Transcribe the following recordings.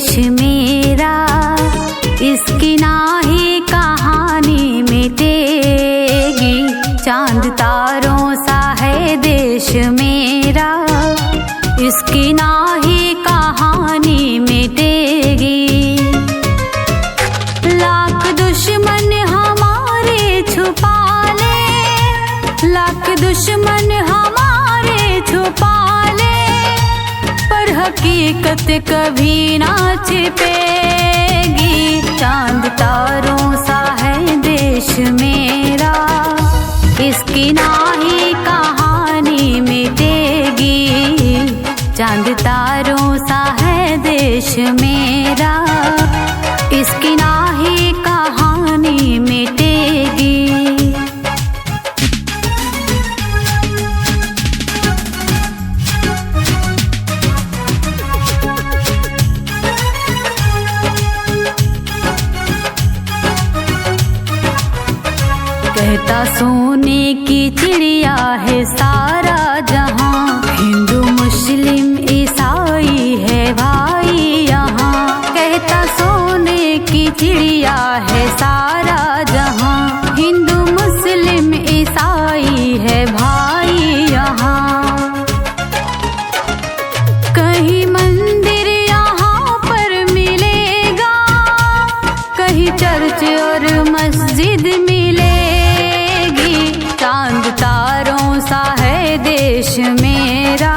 देश मेरा, इसकी नाही कहानी मिटेगी। चांद तारों सा है देश मेरा, इसकी नाही कहानी मिटेगी। लाख दुश्मन हमारे छुपा ले, लाख दुश्मन हमारे छुपा ले, पर हकीकत कभी ना छिपेगी। चांद तारों सा है देश मेरा, इसकी नाही कहानी मिटेगी। चांद तारों सा है देश मेरा, इसकी नाही कहानी मिटेगी। कहता सोने की चिड़िया है सारा जहां, हिंदू मुस्लिम ईसाई है भाई यहाँ। कहता सोने की चिड़िया है सारा जहां, हिंदू मुस्लिम ईसाई है भाई यहाँ। कहीं मंदिर यहाँ पर मिलेगा, कहीं चर्च और मस्जिद मिलेगी। चांद तारों सा है देश मेरा,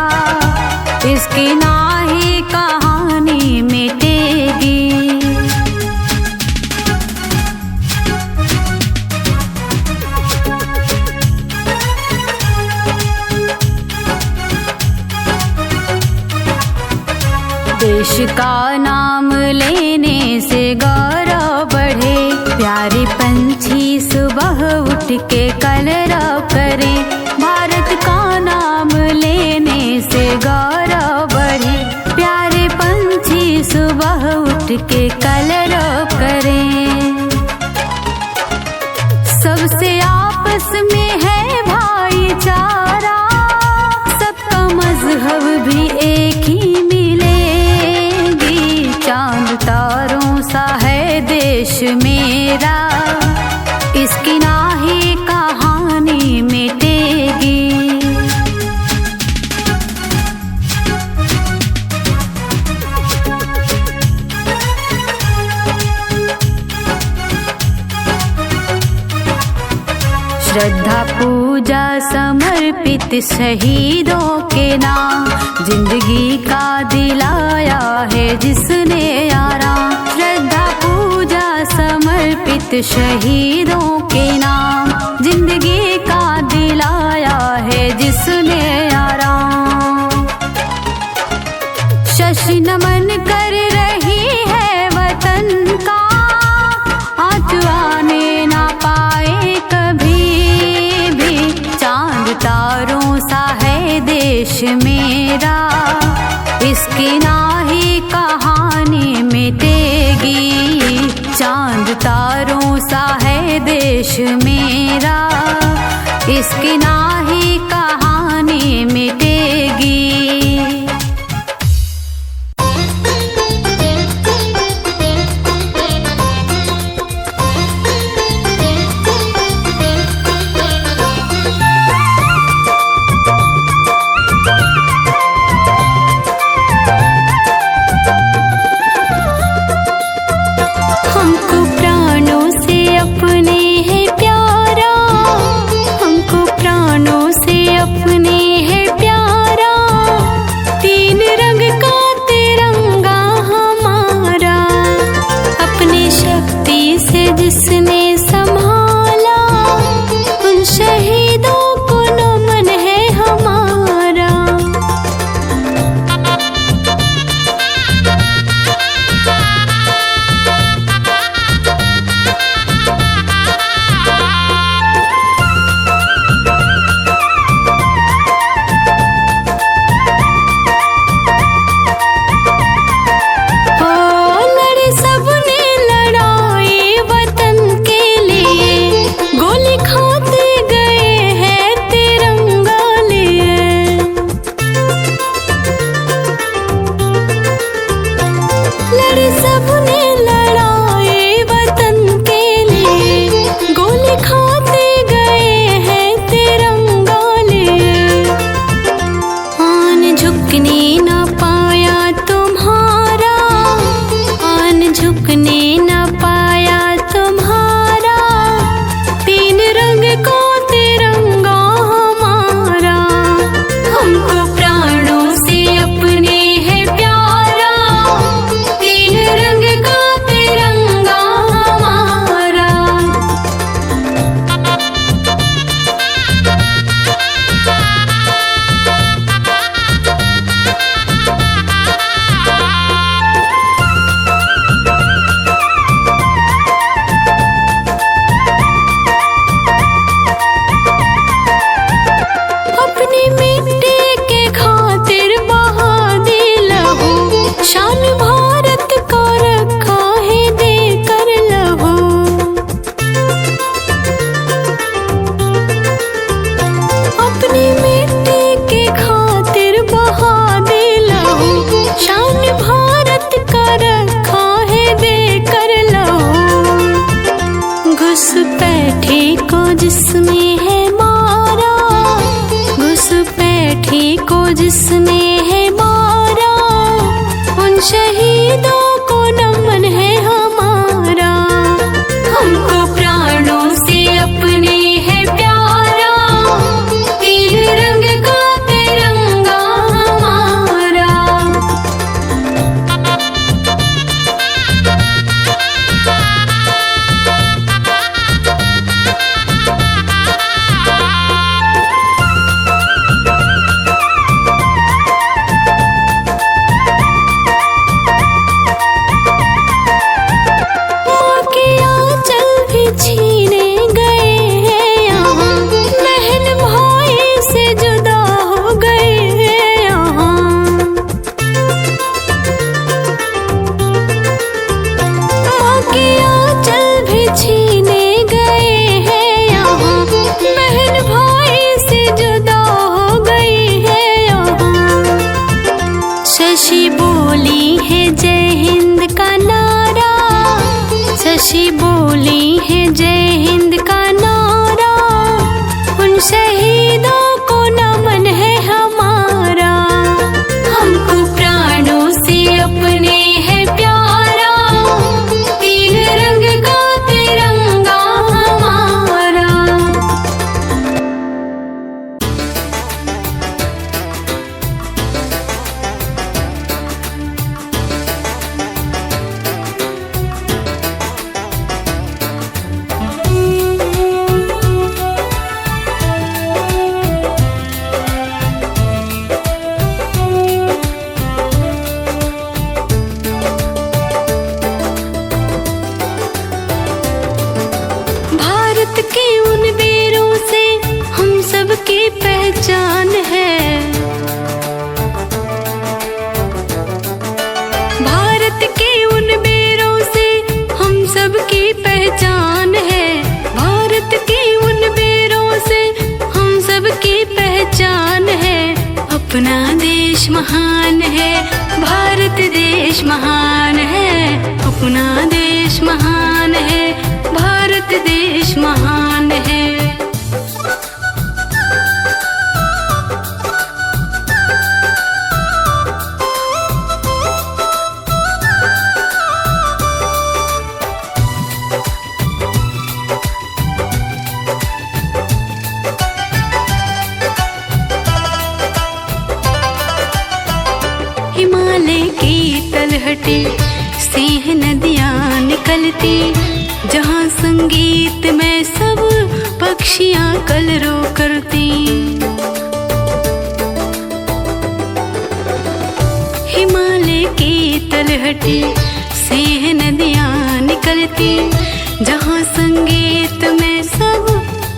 इसकी नाही कहानी मिटेगी। देश का नाम लेने से गौरव बढ़े, प्यारे पंछी सुबह उठ के कलरव करे। भारत का नाम लेने से गौरव बढ़े, प्यारे पंछी सुबह उठ के कलरव करे। सबसे आपस में है भाईचारा, सबका मजहब भी एक ही मिलेगी। चांद तारों सा है देश मेरा, इसकी नाही कहानी मिटेगी। श्रद्धा पूजा समर्पित शहीदों के नाम, जिंदगी का दिलाया है जिसने आराम। श्रद्धा पूजा समर्पित शहीदों के नाम, जिंदगी का दिलाया है जिसने आराम। शशि नमन कर रही है वतन का, आज आने ना पाए कभी भी। चांद तारों सा है देश मेरा, इसकी नाही कहानी मिटेगी। चांद तारों सा है देश मेरा, इसकी नाही कहानी मिटेगी। हमको प्राणों से अपने है प्यारा, हमको प्राणों से झुकने न पाया तुम्हारा, आन झुकने न पाया तुम्हारा, तीन रंग को तिरंगा हमारा। हमको प्राणों से अपने है प्यारा, तीन रंग का तिरंगा हमारा। अपनी मिट्टी के खातिर बहा दे लहू, शान भारत का रखा है देकर लहू। अपनी मिट्टी के खातिर बहा दे लहू, शान भारत का रखा है देकर लहू। घुसपैठे को जिसमें है मारा, घुसपैठे को जिसने है मारा, उन शहीदों को नमन है हमारा। हमको प्राणों से अपने है प्यारा, तीन रंग का तिरंगा हमारा। माँ के आंचल भी छीने गए हैं यहाँ, बहन भाई से जुदा हो गए हैं यहाँ। माँ के आंचल भी छीने गए हैं यहाँ, बहन भाई से जुदा हो गए हैं यहाँ। शशि बोली है जय हिंद का नारा, शशि बोली है जय हिंद का नारा, उन शहीदों को नमन है हमारा। हमको प्राणों से अपने है प्यारा, तीन रंग का तिरंगा हमारा। भारत के उन वीरों से हम सबकी पहचान है, भारत के उन वीरों से हम सबकी पहचान है, भारत के उन वीरों से हम सबकी पहचान है। अपना देश महान है, भारत देश महान है, अपना देश महान है, भारत देश महान है। हिमालय की तलहटी से है नदियाँ निकलती, जहाँ संगीत में सब पक्षियाँ कलरव करती। हिमालय की तलहटी से है नदियाँ निकलती, जहाँ संगीत में सब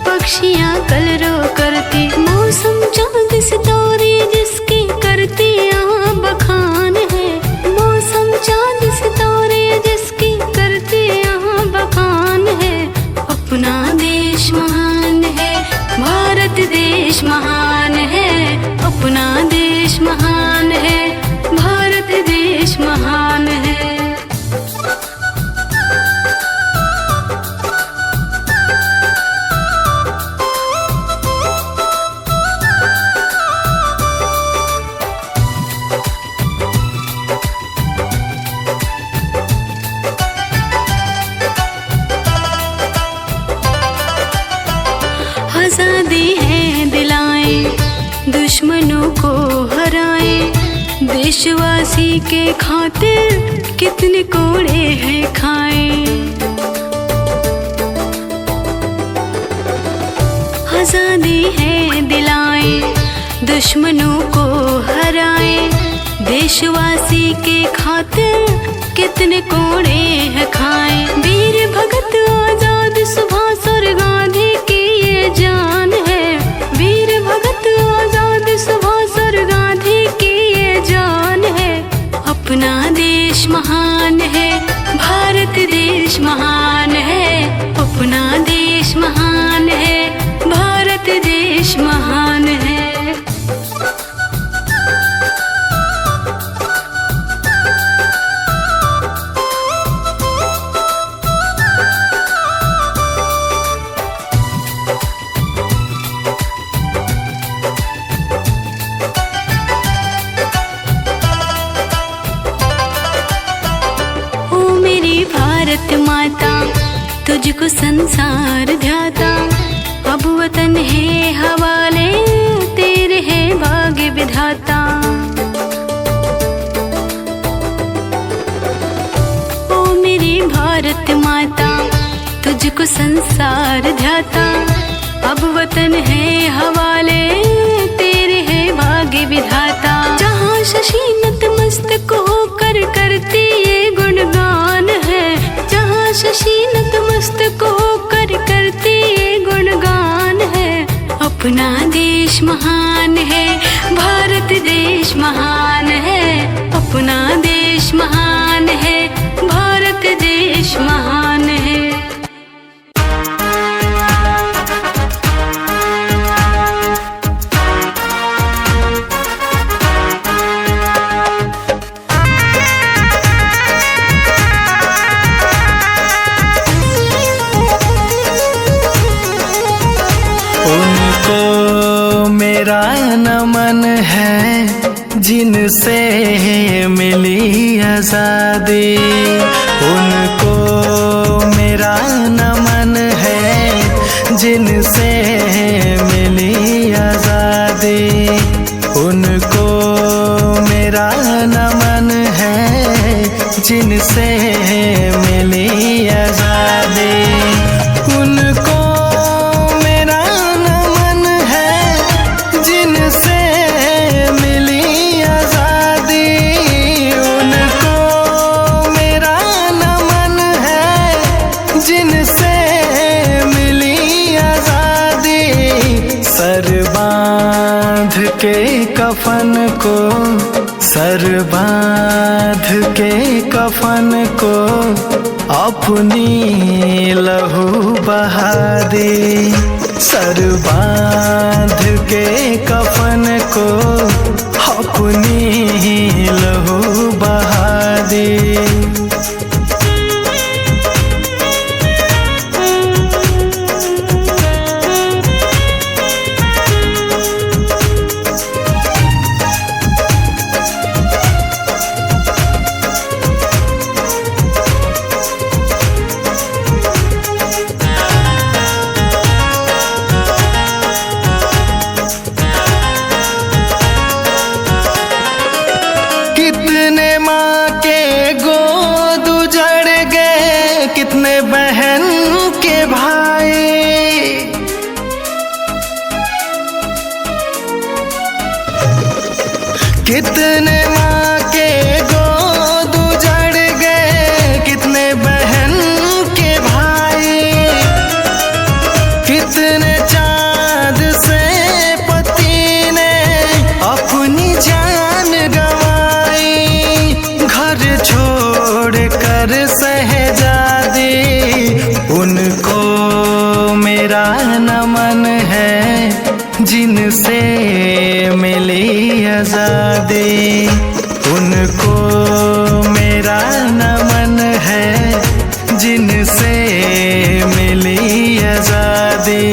पक्षियाँ कलरव करती। मौसम चांद सितारे जिसकी करती यहाँ बखान है, मौसम चांद सितारे जिसकी करती यहाँ बखान है। अपना देश महान है, भारत देश महान है, अपना देश महान है, भारत देश महान है। देशवासी के खातिर कितने कोड़े हैं खाए। आजादी है दिलाए, दुश्मनों को हराए। देशवासी के खातिर कितने कोड़े हैं खाए। वीर भगत आजाद सुभाष और गांधी की ये जान है। वीर भगत आजाद सुभाष और गांधी की ये जान है। अपना देश महान है, भारत देश महान है। अपना देश महान है, भारत देश महान है। भारत माता तुझको संसार ध्याता। अब वतन है हवाले, तेरे है भाग्य विधाता। ओ मेरी भारत माता तुझको संसार ध्याता। अब वतन है हवाले, तेरे है भाग्य विधाता। जहाँ शशि नतमस्तक होकर करती ये गुणगान है। जहाँ शशि नतमस्तक होकर करती ये गुणगान है। अपना देश महान है, भारत देश महान है। अपना देश महान है, भारत देश महान है। मेरा नमन है जिनसे मिली आजादी। उनको मेरा नमन है जिनसे मिली आजादी। उनको मेरा नमन है जिनसे मिली आजादी। उनको कफन को सर बांध के कफन को अपनी लहू बहा दे। सर बांध के कफन को अपनी लहू बहा दे। कितने माँ के गोद उजड़ गए, कितने बहन के भाई। कितने चाँद से पति ने अपनी जान गंवाई। घर छोड़ कर शहजादी, उनको मेरा नमन है जिनसे मिली आजादी। उनको मेरा नमन है जिनसे मिली आजादी।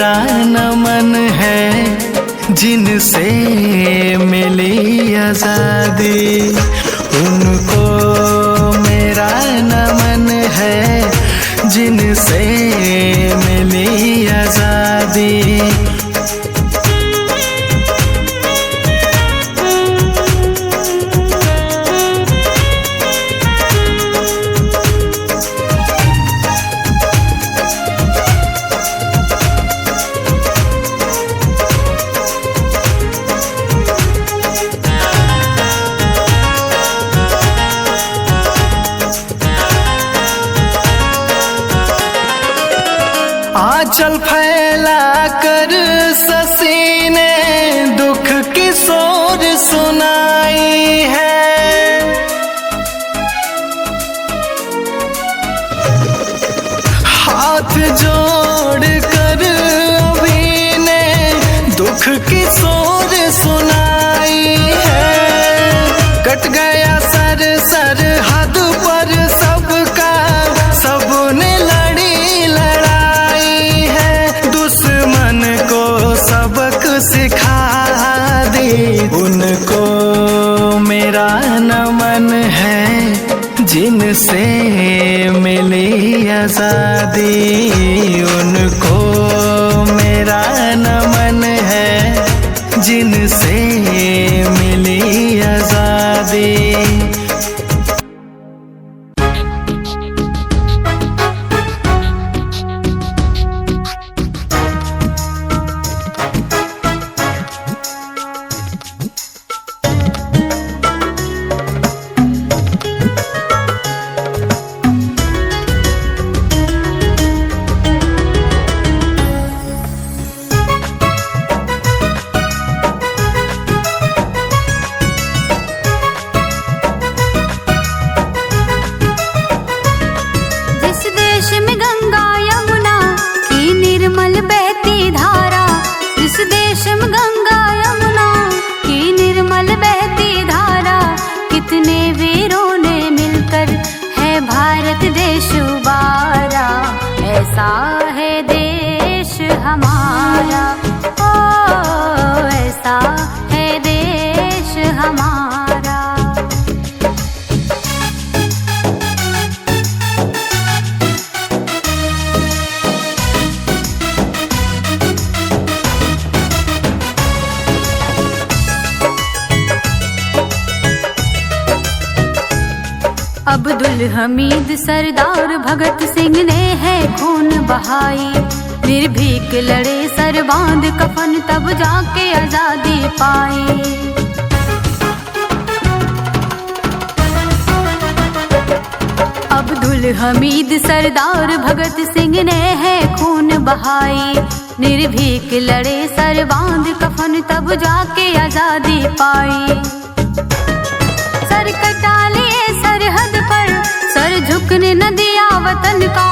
मेरा नमन है, जिनसे मिली आजादी। उनको मेरा नमन है, जिनसे मिली आजादी। आंचल फैला कर शशि ने दुख की सोर सुनाई है। हाथ जोड़ कर अभी ने दुख की सोर सुनाई है। कट गया सर सरहद पर सबका, सबने लड़ी लड़ाई है। दुश्मन को सबक सिखा दी। उनको मेरा नमन है, जिनसे मिली आजादी। उनको मेरा नमन है, जिनसे मिली आजादी। ऐसा है देश हमारा, ओ ऐसा है देश हमारा। अब्दुल हमीद सरदार भगत सिंह ने है खून बहाई। निर्भीक लड़े सर बांध कफन, तब जाके आजादी पाई। अब्दुल हमीद सरदार भगत सिंह ने है खून बहाई। निर्भीक लड़े सर बांध कफन, तब जाके आजादी पाई। सर कटा लिए सरहद पर, सर झुकने न दिया वतन का।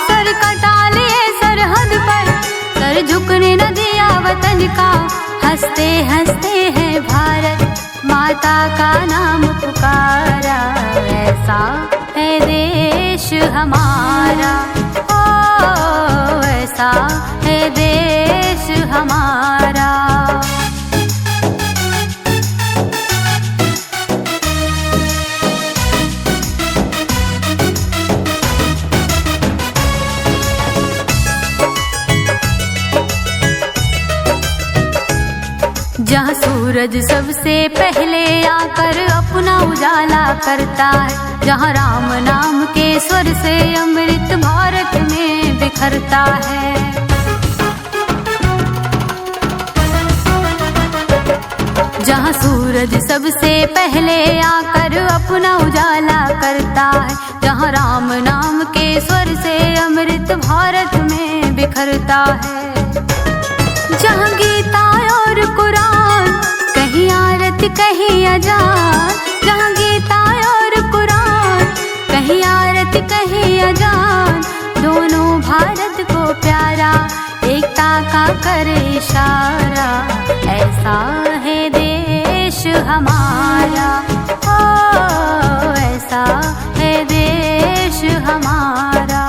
सर कटा लिए सरहद पर, सर झुकने न दिया वतन का। हंसते हंसते हैं भारत माता का नाम पुकारा। ऐसा है देश हमारा, ओ ऐसा है देश हमारा। जहाँ सूरज सबसे पहले आकर अपना उजाला करता है। जहाँ राम नाम के स्वर से अमृत भारत में बिखरता है। जहाँ सूरज सबसे पहले आकर अपना उजाला करता है। जहाँ राम नाम के स्वर से अमृत भारत में बिखरता है। जहाँ गीता और कुरान, कहीं आरत कहीं अजान। जहाँ गीता और कुरान, कहीं आरत कहीं अजान। दोनों भारत को प्यारा, एकता का करे इशारा। ऐसा है देश हमारा, ओ ऐसा है देश हमारा।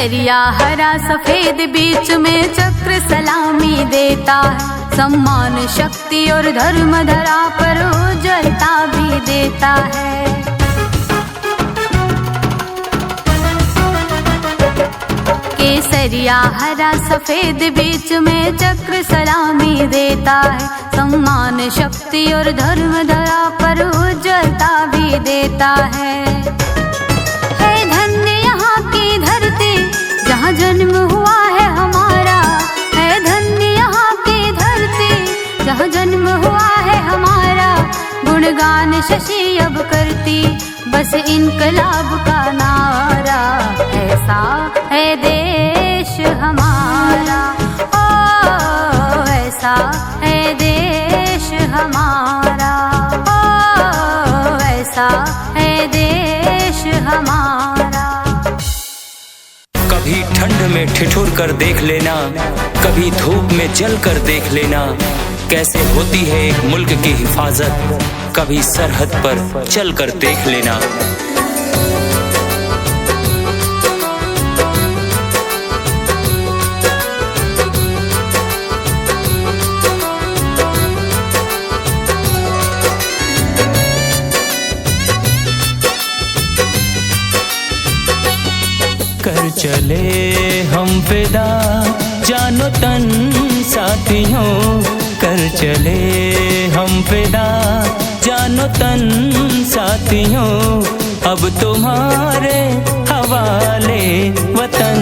केसरिया हरा सफेद बीच में चक्र सलामी देता है, सम्मान शक्ति और धर्म धरा पर उज्ज्वलता भी देता है। केसरिया हरा सफेद बीच में चक्र सलामी देता है, सम्मान शक्ति और धर्म धरा पर उज्ज्वलता भी देता है। धन्य यहाँ की धरती जहाँ जन्म हुआ है हमारा, है धन्य यहाँ की धरती जहाँ जन्म हुआ है हमारा। गुणगान शशि अब करती बस इनकलाब का नारा, ऐसा है देश हमारा, ओ ऐसा है देश हमारा, ओ ऐसा है देश हमारा। कभी ठंड में ठिठुर कर देख लेना, कभी धूप में जल कर देख लेना, कैसे होती है एक मुल्क की हिफाजत, कभी सरहद पर चल कर देख लेना। कर चले हम फिदा जानो तन साथियों, कर चले हम फिदा जानो तन साथियों। अब तुम्हारे हवाले वतन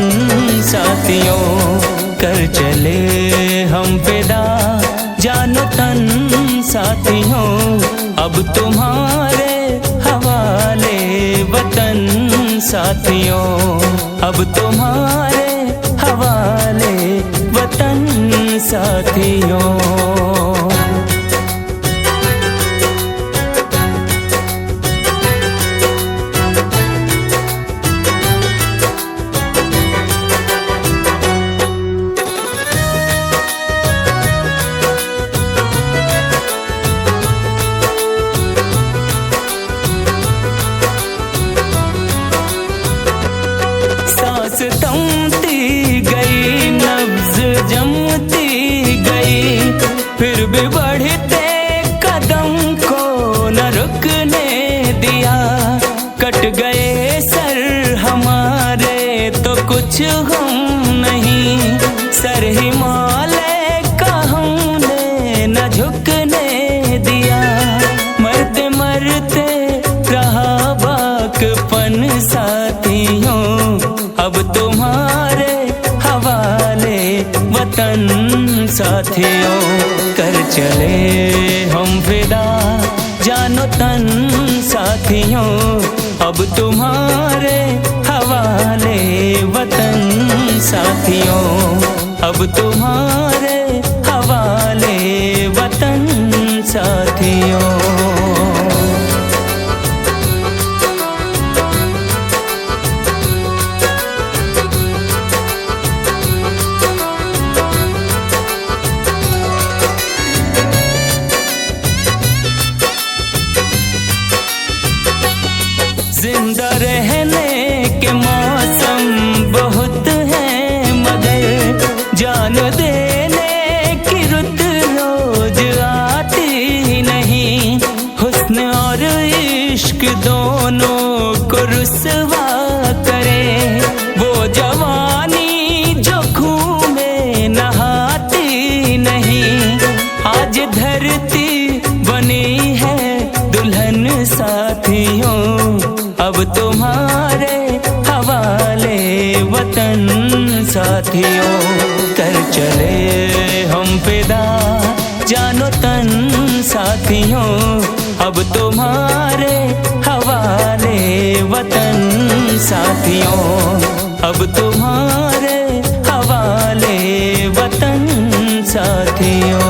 साथियों, कर चले हम फिदा जानो तन साथियों। अब तुम्हारे हवाले वतन साथियों, अब तुम्हारे हवाले वतन साथियों। थमती गई नब्ज जमती गई, फिर भी बढ़ते कदम को न रुकने दिया। कट गए सर हमारे तो कुछ गम नहीं, सर हिमालय का हमने न झुकने दिया। मरते मरते रहा बाकपन साथियों, अब तुम्हारे हवाले वतन साथियों। कर चले हम फिदा जानो तन साथियों, अब तुम्हारे हवाले वतन साथियों। अब तुम्हारे हवाले वतन साथियों। जिंदा रहने के मौसम बहुत हैं, मगर जान देने की रुत रोज आती नहीं। हुस्न और इश्क दोनों को रुसवा करे, वो जवानी जो खून में नहाती नहीं। आज धरती बनी है दुल्हन साथियों, अब तुम्हारे हवाले वतन साथियों। कर चले हम फिदा जानो तन साथियों, अब तुम्हारे हवाले वतन साथियों। अब तुम्हारे हवाले वतन साथियों।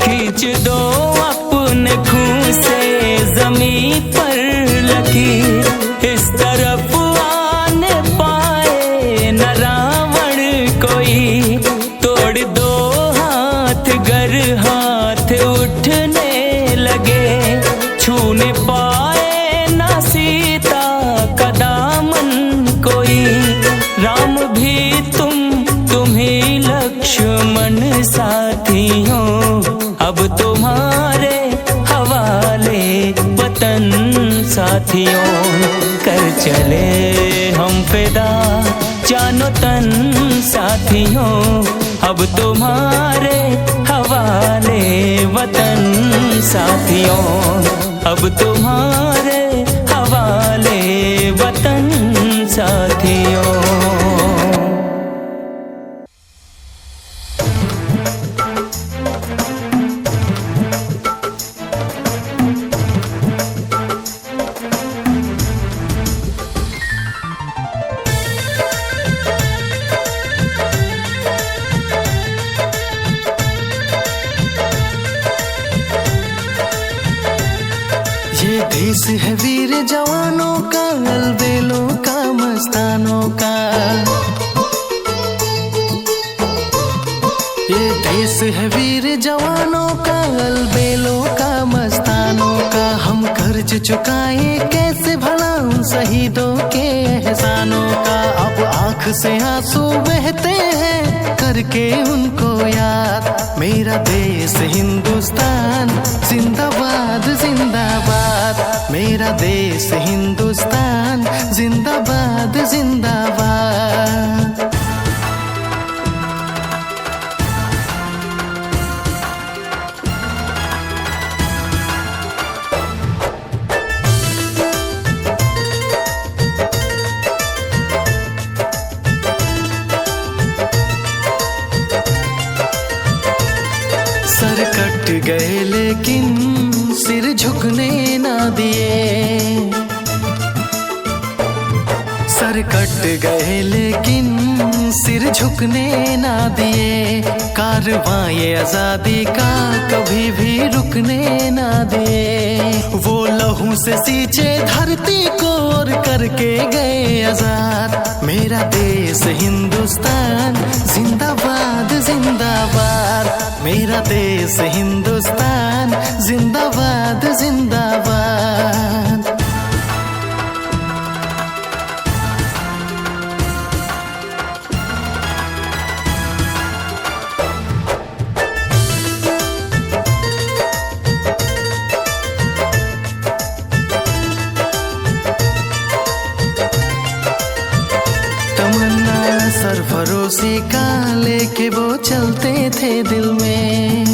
खींच दो पर लकीर, इस तरफ आने पाए न रावण कोई। तोड़ दो हाथ गर हाथ उठने लगे, छूने पाए न सीता का दामन कोई। राम भी तुम ही लक्ष्मण साथियों, अब तुम्हारे हवाले वतन साथियों। कर चले हम फिदा जानो तन साथियों, अब तुम्हारे हवाले वतन साथियों। अब तुम्हारे हवाले वतन साथियों। ये देश है वीर जवानों का, अलबेलों का, मस्तानों का। ये देश है वीर जवानों का, अलबेलों का, मस्तानों का। हम कर्ज चुकाएं कैसे भला उन शहीदों के एहसानों का। अब आंख से आंसू बहते हैं करके उनको याद। मेरा देश हिंदुस्तान जिंदाबाद जिंदाबाद। मेरा देश हिंदुस्तान जिंदाबाद जिंदाबाद। सर कट गए लेकिन सिर झुकने ना दिए। सर कट गए लेकिन सिर झुकने ना दिए। कारवां ये आजादी का कभी भी रुकने ना दिए। वो लहू से सींचे धरती को और करके गए आजाद। मेरा देश हिंदुस्तान जिंदाबाद जिंदाबाद। मेरा देश हिंदुस्तान जिंदाबाद जिंदाबाद। तमन्ना सरफरोशी का लेके वो चलते थे दिल में।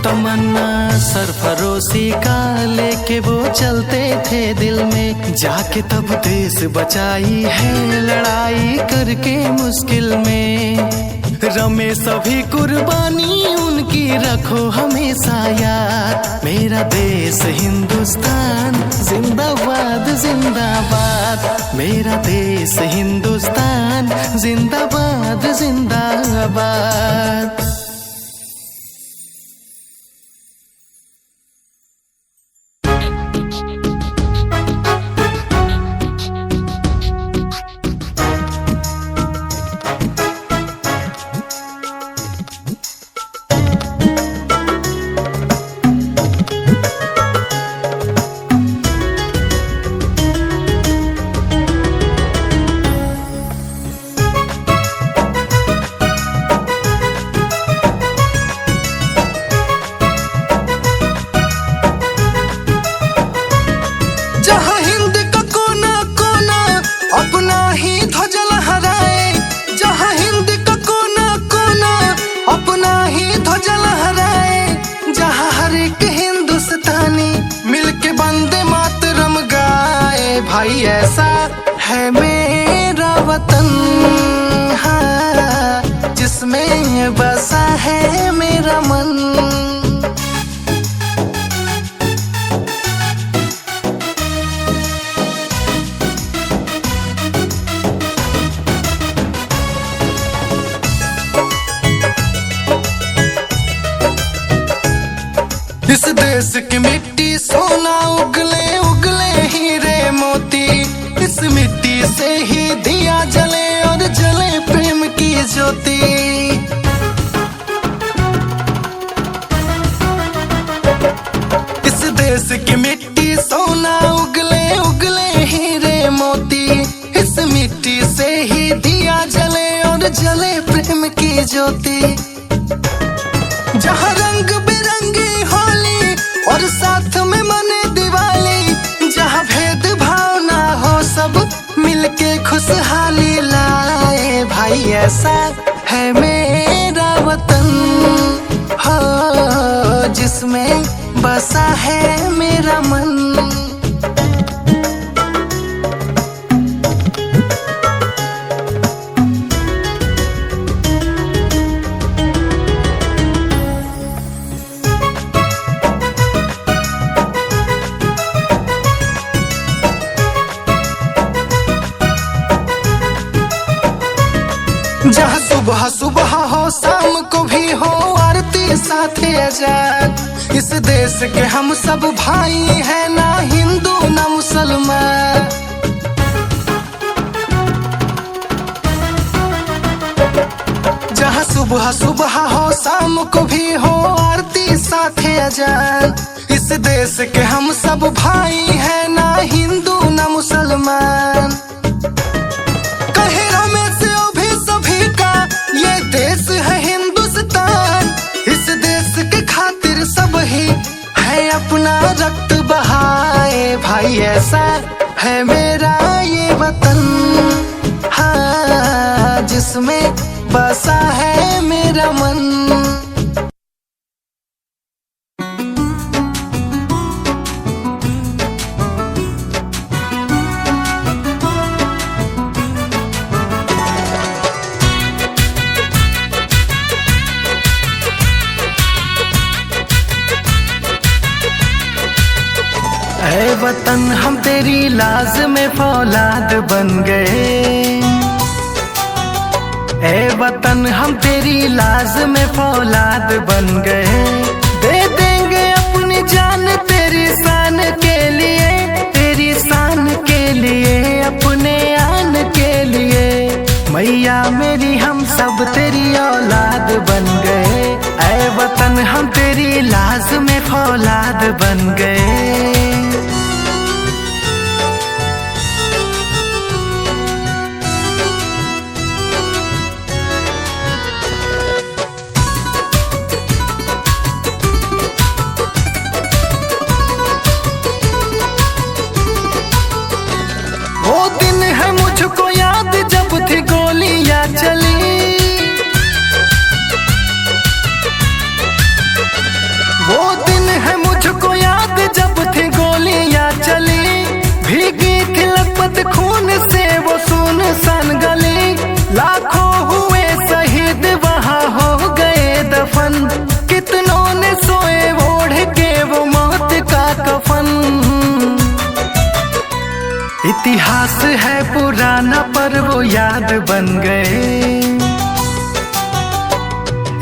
तमन्ना सरफरोशी का लेके वो चलते थे दिल में। जाके तब देश बचाई है लड़ाई करके मुश्किल में। रमे सभी कुर्बानी उनकी रखो हमेशा याद। मेरा देश हिंदुस्तान जिंदाबाद जिंदाबाद। मेरा देश हिंदुस्तान जिंदाबाद जिंदाबाद। भाई ऐसा है मेरा वतन, हाँ, जिसमें बसा है मेरा मन। इस देश की मिट्टी देश की मिट्टी सोना उगले उगले हीरे मोती, इस मिट्टी से ही दिया जले और जले प्रेम की ज्योति। जहाँ रंग बिरंगी होली और साथ में मने दिवाली, जहाँ भेद भाव ना हो सब मिलके खुशहाली लाए। भाई ऐसा है मेरा वतन हो जिसमें बसा है मेरा मन। जहाँ सुबह सुबह हो शाम को भी हो आरती साथे अजान। इस देश के हम सब भाई हैं ना हिंदू ना मुसलमान। जहाँ सुबह सुबह हो शाम को भी हो आरती साथे अजान। इस देश के हम सब भाई हैं ना हिंदू ना मुसलमान। देश है हिंदुस्तान, इस देश के खातिर सब ही है अपना रक्त बहाए। भाई ऐसा है मेरा ये वतन हाँ जिसमें बसा है मेरा मन। ऐ वतन हम तेरी लाज में फौलाद बन गए। ऐ वतन हम तेरी लाज में फौलाद बन गए। दे देंगे अपनी जान तेरी शान के लिए, तेरी शान के लिए अपने आन के लिए। मैया मेरी हम सब तेरी औलाद बन गए। ऐ वतन हम तेरी लाज में फौलाद बन गए। वो दिन है मुझको याद जब थी गोलियां चली। वो दिन है मुझको याद जब थी गोलियां चली। भीगी थी लपट खून से वो सुनसान गली। लाखों हुए शहीद वहाँ हो गए दफन। कितनों ने सोए ओढ़ के वो मौत का कफन। इतिहास है पुराना पर वो याद बन गए।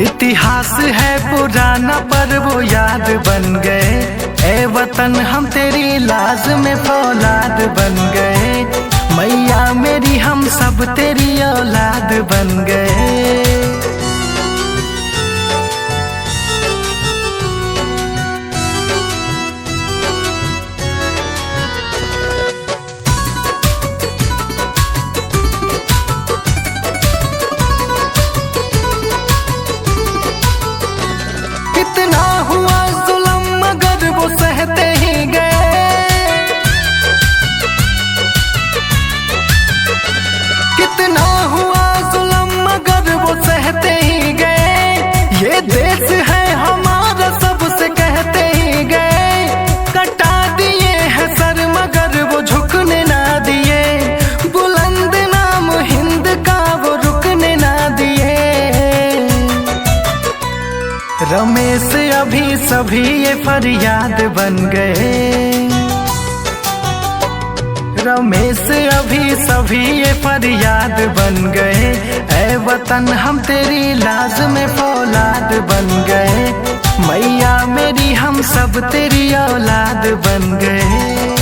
इतिहास है पुराना पर वो याद बन गए। ऐ वतन हम तेरी लाज में फौलाद बन गए। मैया मेरी हम सब तेरी औलाद बन गए। कितना हुआ जुल्म मगर वो सहते ही गए। कितना हुआ जुल्म मगर वो सहते ही गए। ये देश है हमारा सबसे कहते ही गए। कटा दिए हैं सर मगर वो झुकने ना दिए। बुलंद नाम हिंद का वो रुकने ना दिए। रमेश अभी सभी ये फरियाद बन गए। रमेश अभी सभी ये फरियाद बन गए। ऐ वतन हम तेरी लाज में फौलाद बन गए। मैया मेरी हम सब तेरी औलाद बन गए।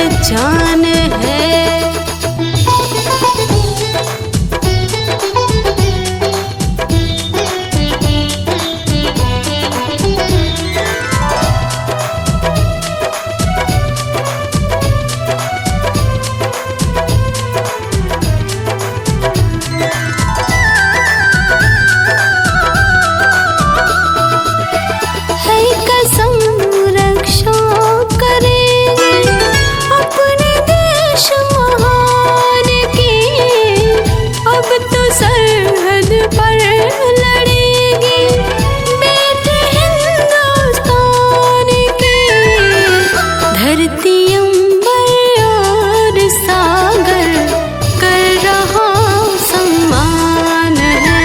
पहचान है। है कसम रक्षा करेंगे अपने देश महान की, अब तो सरहद पर लड़ेंगे बेटे हिंदुस्तान के। धरती अंबर और सागर कर रहा सम्मान है।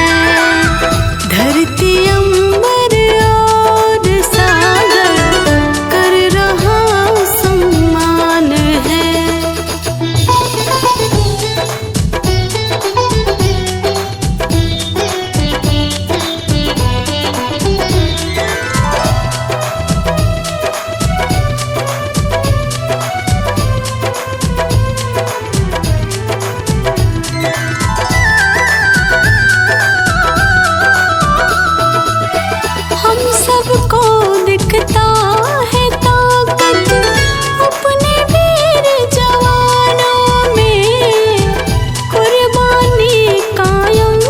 धरती अंबर और सागर कर रहा सम्मान है। हम सबको दिखता है ताकत अपने वीर जवानों में, कुर्बानी कायम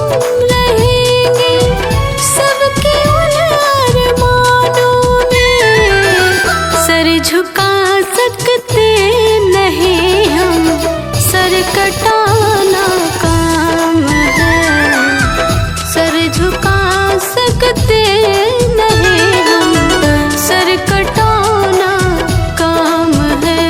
रहेंगे सबके उन अरमानों में। सर झुका सकते नहीं हम, सर कटाना काम है। सर झुका सकते नहीं हम, सर कटाना काम है।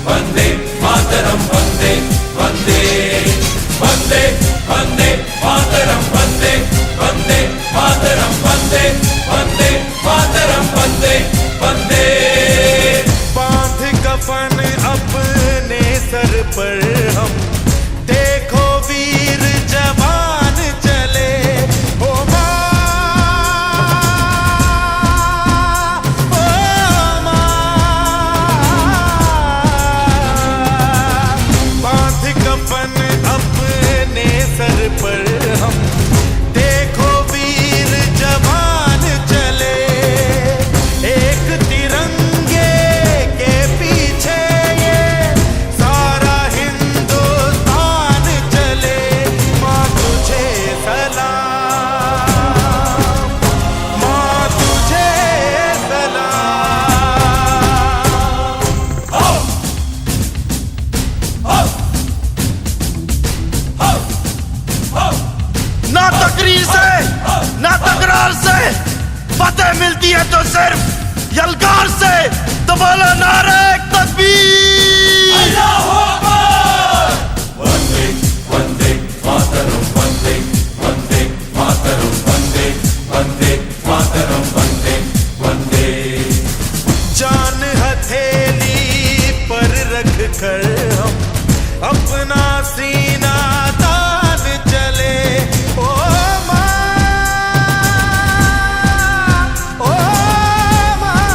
वंदे मातरम वंदे वंदे वंदे वंदे मातरम वंदे वंदे मातरम वंदे वंदे मातरम वंदे वंदे। बांध कफन अपने सर पर हम देखो वीर जवान चले। ओ माँ, ओ माँ, बांध कफन अपने सर पर हम देखो वीर जवान चले। एक तिरंगे के पीछे ये सारा हिंदुस्तान चले। माँ तुझे सलाम, माँ तुझे सलाम। ना तकरीर से ना तकरार से फतेह मिलती है तो सिर्फ यलगार से। तो बोलो नारे तकबीर। वंदे वंदे मातरम वंदे वंदे मातरम वंदे वंदे मातरम वंदे वंदे। जान हथेली पर रख कर हम अपना सीना तान चले। ओ माँ, ओ माँ,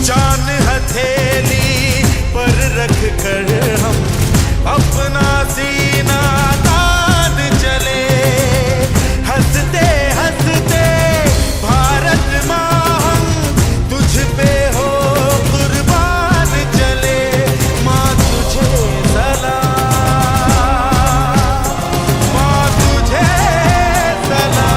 जान हथेली पर रख कर हम अपना सीना तान चले। हंसते हंसते भारत माँ हम तुझ पे हो कुर्बान चले। माँ तुझे सलाम, माँ तुझे सलाम।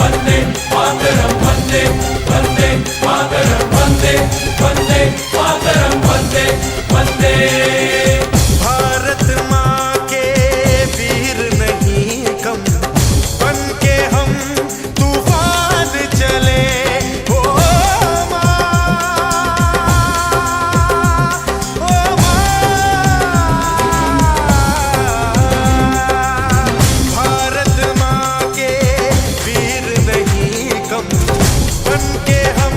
वंदे मातरम वंदे वंदे मातरम वंदे वंदे मातरम वंदे वंदे। भारत माँ के वीर नहीं कम बन के हम तूफान चले। ओ माँ, ओ माँ, भारत माँ के वीर नहीं कम बन के हम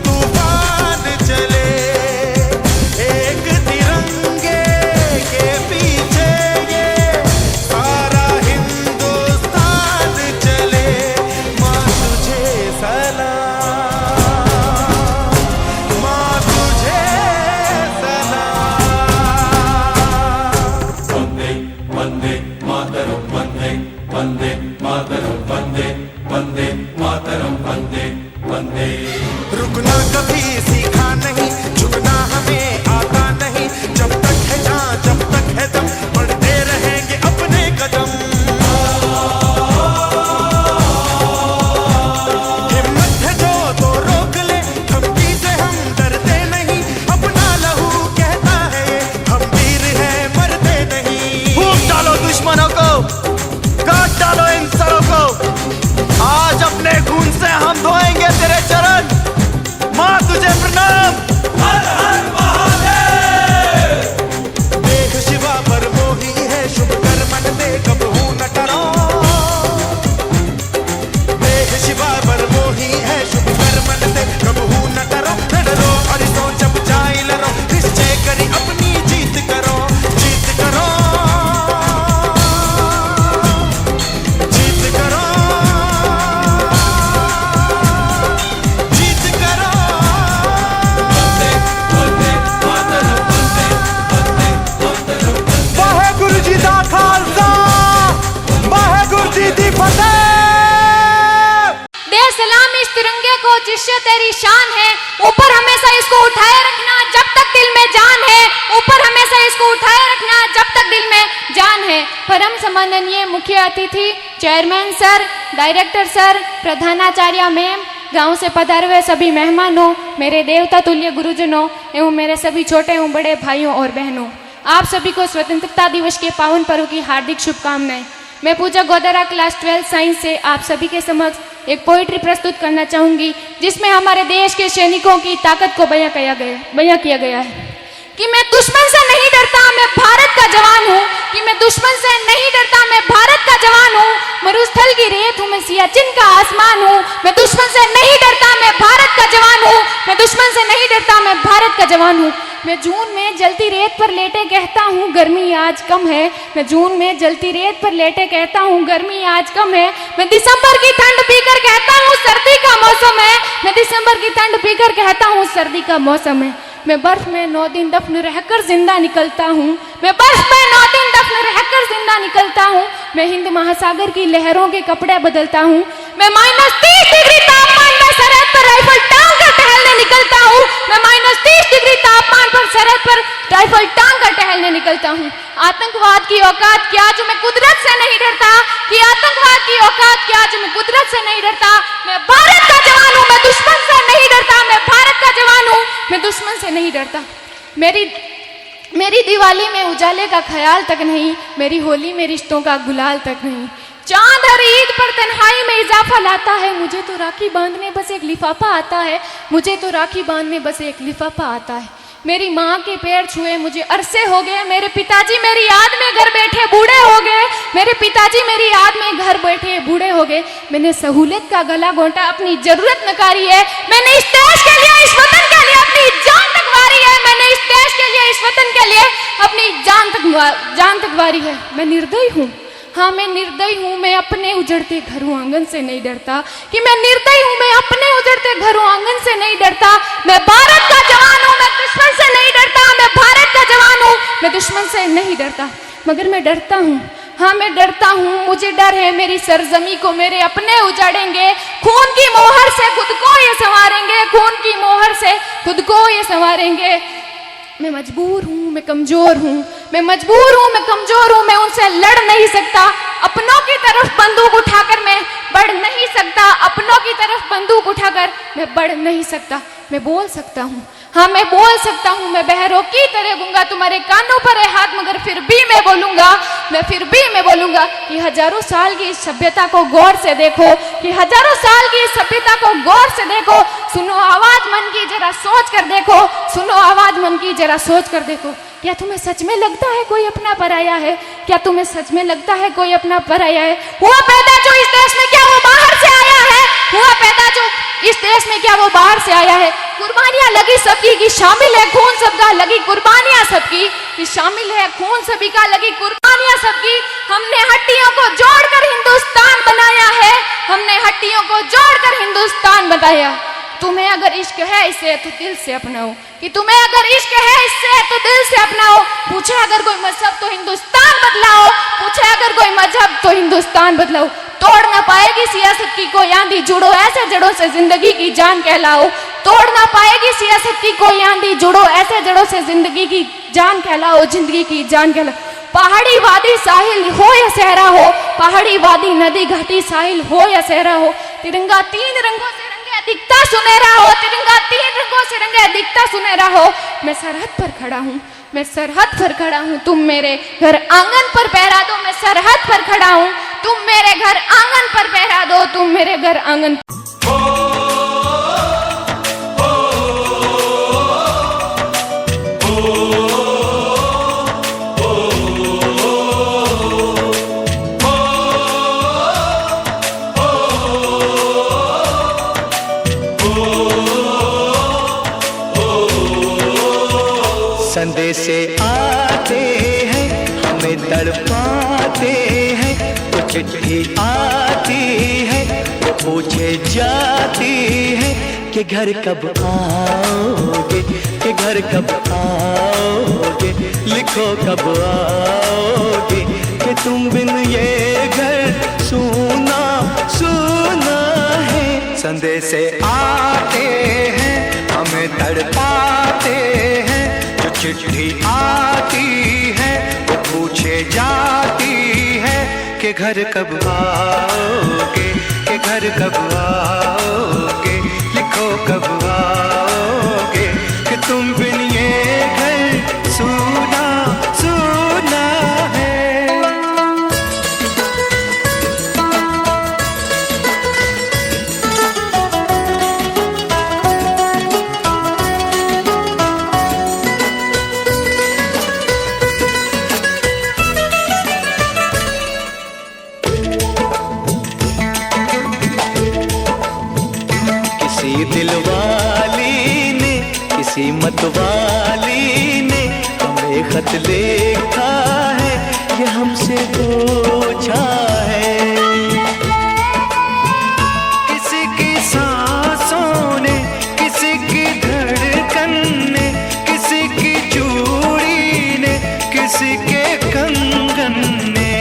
तूफान चले। एक तिरंगे के पीछे ये सारा हिंदुस्तान चले। माँ तुझे सलाम, माँ तुझे सलाम। वंदे वंदे मातरम वंदे वंदे मातरम वंदे वंदे मातरम वंदे वंदे। रुकना कभी सीखा नहीं, झुकना हमें आता नहीं। जब तक है जान जब तक है दम बढ़ते रहेंगे अपने कदम। हिम्मत है जो तो रोक ले, धमकी से हम डरते नहीं। अपना लहू कहता है हम वीर हैं मरते नहीं। फूंक डालो दुश्मनों को, काट डालो इन सरों को। आज अपने खून से हम धोएंगे तेरे चरण। माँ तुझे प्रणाम। इस तिरंगे को जिससे तेरी शान है, ऊपर हमेशा इसको उठाए रखना जब तक दिल में जान है, ऊपर हमेशा इसको उठाए रखना जब तक दिल में जान है। परम सम्माननीय मुख्य अतिथि, चेयरमैन सर, डायरेक्टर सर, प्रधानाचार्य मैम, गांव से पधारे हुए सभी मेहमानों, मेरे देवता तुल्य गुरुजनों एवं मेरे सभी छोटे एवं बड़े भाइयों और बहनों, आप सभी को स्वतंत्रता दिवस के पावन पर्व की हार्दिक शुभकामनाएं। मैं पूजा गोदरा क्लास 12 साइंस से आप सभी के समक्ष एक पोइट्री प्रस्तुत करना चाहूंगी, जिसमें हमारे देश के सैनिकों की ताकत को बयां किया गया है। कि मैं दुश्मन से नहीं डरता, मैं भारत का जवान हूँ। कि मैं दुश्मन से नहीं डरता, मैं भारत का जवान हूँ। मरुस्थल की रेत हूँ, मैं सियाचिन का आसमान हूँ। मैं दुश्मन से नहीं डरता, मैं भारत का जवान हूँ। मैं दुश्मन से नहीं डरता, मैं भारत का जवान हूँ। मैं जून में जलती रेत पर लेटे कहता हूँ गर्मी आज कम है। मैं जून में जलती रेत पर लेटे कहता हूँ गर्मी आज कम है। मैं दिसंबर की ठंड पीकर कहता हूँ सर्दी का मौसम है। मैं दिसंबर की ठंड पीकर कहता हूँ सर्दी का मौसम है। मैं बर्फ में 9 दिन दफन रहकर जिंदा निकलता हूँ। मैं बर्फ में 9 दिन दफन रहकर जिंदा निकलता हूँ। मैं हिंद महासागर की लहरों के कपड़े बदलता हूँ। मैं -30 डिग्री तापमान में सरहद पर राइफल टांग कर टहलने निकलता हूँ। मैं -30 डिग्री तापमान पर सरहद पर राइफल टांग कर टहलने निकलता हूँ। आतंकवाद की औकात क्या जो मैं कुदरत से नहीं डरता। कि आतंकवाद की औकात क्या जो मैं कुदरत से नहीं डरता। मैं भारत का जवान हूँ, मैं दुश्मन से नहीं डरता। मैं भारत का जवान हूँ, मैं दुश्मन से नहीं डरता। मेरी दिवाली में उजाले का ख्याल तक नहीं, मेरी होली में रिश्तों का गुलाल तक नहीं। चांद हर ईद पर तन्हाई में इजाफा लाता है। मुझे तो राखी बांधने बस एक लिफाफा आता है। मुझे तो राखी बांधने बस एक लिफाफा आता है। मेरी माँ के पैर छुए मुझे अरसे हो गए। मेरे पिताजी मेरी याद में घर बैठे बूढ़े हो गए। मेरे पिताजी मेरी याद में घर बैठे बूढ़े हो गए। मैंने सहूलियत का गला घोंटा, अपनी जरूरत नकारी है। मैंने इस देश के लिए, इस वतन के लिए अपनी जान तक वारी है। मैंने इस देश के लिए, इस वतन के लिए अपनी जान तक वारी है। मैं निर्दयी हूँ, हाँ मैं निर्दयी हूँ। मैं अपने उजड़ते घरों आंगन से नहीं डरता। कि मैं निर्दयी हूँ, मैं अपने उजड़ते घरों आंगन से नहीं डरता। मैं भारत का जवान हूँ, मैं दुश्मन से नहीं डरता। मैं भारत का जवान हूँ, मैं दुश्मन से नहीं डरता। मगर मैं डरता हूँ, हाँ मैं डरता हूँ। मुझे डर है मेरी सरजमी को मेरे अपने उजाड़ेंगे। खून की मोहर से खुद को ये संवारेंगे। खून की मोहर से खुद को ये संवारेंगे। मैं मजबूर हूँ, मैं कमजोर हूँ। मैं मजबूर हूँ, मैं कमजोर हूँ। मैं उनसे लड़ नहीं सकता। अपनों की तरफ बंदूक उठाकर मैं बढ़ नहीं सकता। अपनों की तरफ बंदूक उठाकर मैं बढ़ नहीं सकता। मैं बोल सकता हूँ, हाँ मैं बोल सकता हूँ। मैं बहरों की तरह गूंगा, तुम्हारे कानों पर है हाथ मगर फिर भी मैं बोलूंगा। मैं फिर भी मैं बोलूंगा कि हजारों साल की इस सभ्यता को गौर से देखो। कि हजारों साल की इस सभ्यता को गौर से देखो। सुनो आवाज मन की, जरा सोच कर देखो। सुनो आवाज मन की, जरा सोच कर देखो। क्या तुम्हें सच में लगता है कोई अपना पराया है? क्या तुम्हें सच में लगता है कोई अपना पराया है? हुआ पैदा जो इस देश में, क्या वो बाहर से आया है? हुआ पैदा जो इस देश में, क्या वो बाहर से आया है? कुर्बानियां लगी सबकी की शामिल है खून सबका। लगी कुर्बानियां सबकी की शामिल है खून सभी का। लगी कुर्बानियां सबकी। हमने हड्डियों को जोड़कर हिंदुस्तान बनाया है। हमने हड्डियों को जोड़कर हिंदुस्तान बनाया। तुम्हें अगर इश्क है इससे तो दिल से अपनाओ। कि तुम्हें अगर इश्क है इससे तो दिल से अपनाओ। पूछे अगर कोई मजहब तो हिंदुस्तान बदलाओ। पूछे अगर कोई मजहब तो हिंदुस्तान बदलाओ। तोड़ ना पाएगी सियासत की कोई आंधी, जुड़ो ऐसे जड़ों से जिंदगी की जान कहलाओ। तोड़ ना पाएगी सियासत की कोई आंधी, जुड़ो ऐसे जड़ों से जिंदगी की जान कहलाओ। जिंदगी की जान कहलाओ। पहाड़ी वादी साहिल हो या सहरा हो। पहाड़ी वादी नदी घाटी साहिल हो या सहरा हो। तिरंगा 3 रंगों से दिखता सुनहरा हो। तिरंगा 3 रंगों से रंगा दिखता सुनहरा हो। मैं सरहद पर खड़ा हूँ, मैं सरहद पर खड़ा हूँ। तुम मेरे घर आंगन पर पहरा दो। मैं सरहद पर खड़ा हूँ, तुम मेरे घर आंगन पर पहरा दो। तुम मेरे घर आंगन। संदेशे आते हैं, हमें तड़पाते हैं। तो चिट्ठी आती है, वो पूछे जाती है कि घर कब आओगे, कि घर कब आओगे। लिखो कब आओगे, कि तुम बिन ये घर सूना सूना है। संदेशे आते हैं हमें तड़पाते हैं, जो चिट्ठी आती है वो पूछे जाती है कि घर कब आओगे, कि घर कब आओगे, लिखो कब आओगे, कि तुम बिन ये घर सूना सूना है। किसी दिलवाली ने, किसी मतवाली ने हमें खत लिखा है, ये हमसे पूछा है। किसी की सांसों ने, किसी की धड़कन ने, किसी की चूड़ी ने, किसी के कंगन ने,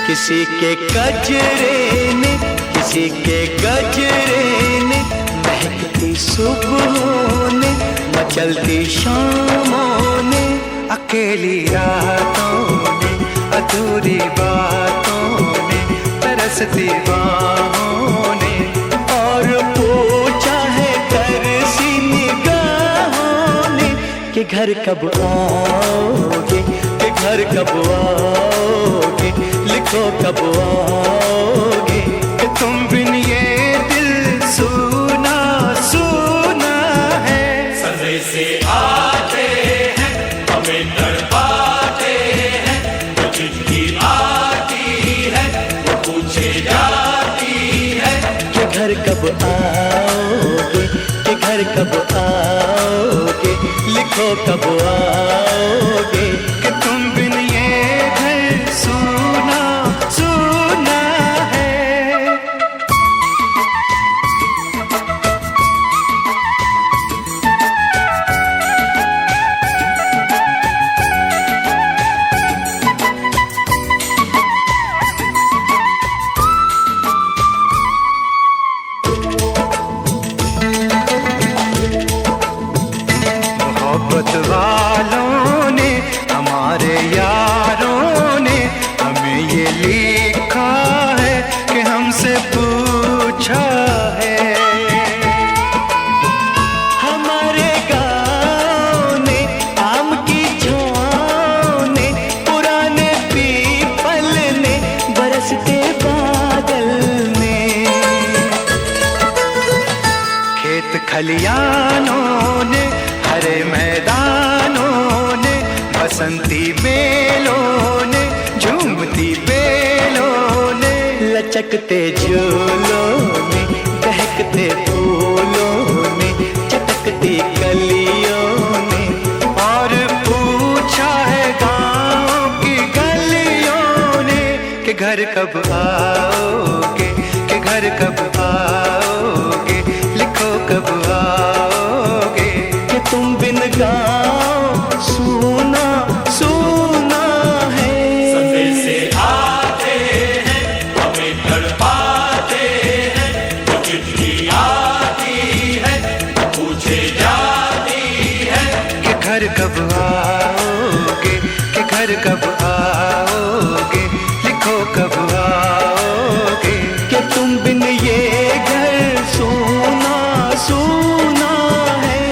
किसी के गजरे ने, किसी के गजरे ने, महकती सुबहों ने, मचलती शामों ने, अकेली रातों ने, अधूरी बातों ने, तरसती बाहों ने, और पूछा है तरसी निगाहों ने कि घर कब आओगे, कि घर कब आओगे, लिखो कब आओगे, कि तुम बिन ये दिल सूना सूना है। संदेशे आते हैं हमें तड़पाते हैं, जो चिट्ठी आती है वो पूछे जाती है कि घर कब आओगे, कि घर कब आओगे, लिखो कब आओगे, कि तुम बिन ये घर सूना सूना है। मोहब्बत वालों ने, हमारे यारों ने हमें ये लिखा है कि हमसे पूछा है। हमारे गाँव ने, आम की छाँव ने, पुराने पीपल ने, बरसते बादल ने, खेत खलियानों ने, हरे मैदानों ने, बसंती बेलों ने, झूमती बेलों ने, लचकते झूलों ने, दहकते फूलों ने, चटकती कलियों ने, और पूछा है गाँव की गलियों ने कि घर कब आओगे, कि घर कब आओगे, लिखो कब आओगे, कि तुम बिन गाँव सूना सूना है। संदेशे आते हैं हमें तड़पाते हैं, जो चिट्ठी आती है पूछे जाती है कि घर कब आओगे, कि घर कब आओगे, लिखो कब आओगे, कि तुम बिन ये घर सूना सूना है।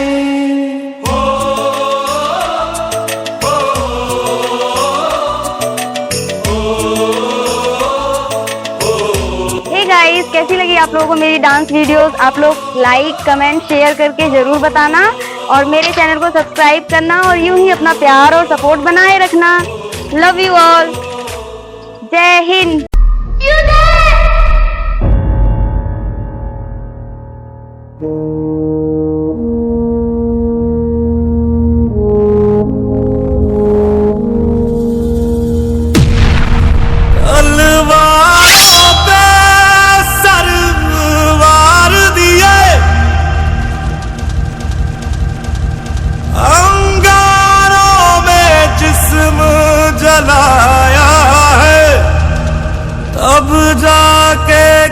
हे गाइस, कैसी लगी आप लोगों को मेरी डांस वीडियोस? आप लोग लाइक कमेंट शेयर करके जरूर बताना, और मेरे चैनल को सब्सक्राइब करना, और यूं ही अपना प्यार और सपोर्ट बनाए रखना। लव यू ऑल, जय हिंद। तलवारों पे सरवार दिए, अंगारों में जिस्म जलाया है, तब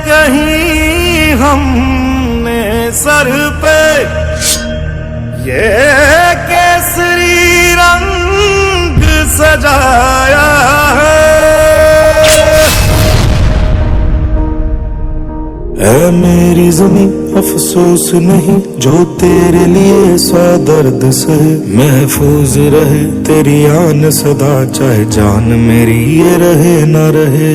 कहीं हमने सर पे ये केसरी रंग सजाया है। ऐ मेरी ज़मीं अफसोस नहीं जो तेरे लिए सौ दर्द सहे, महफूज रहे तेरी आन सदा चाहे जान मेरी ये रहे न रहे।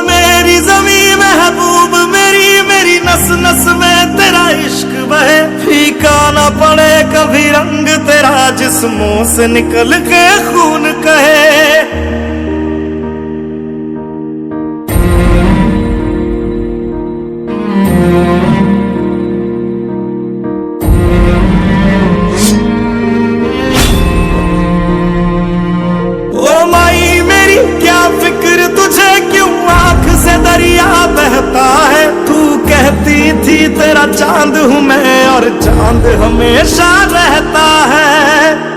मेरी ज़मीं महबूब मेरी, मेरी नस नस में तेरा इश्क बहे, फीका न पड़े कभी रंग तेरा जिस्मों से निकल के खून कहे। ओ माई मेरी क्या फिक्र तुझे क्यों आंख से दरिया बहता है, तू कहती थी तेरा चांद हूं मैं और चांद हमेशा रहता है।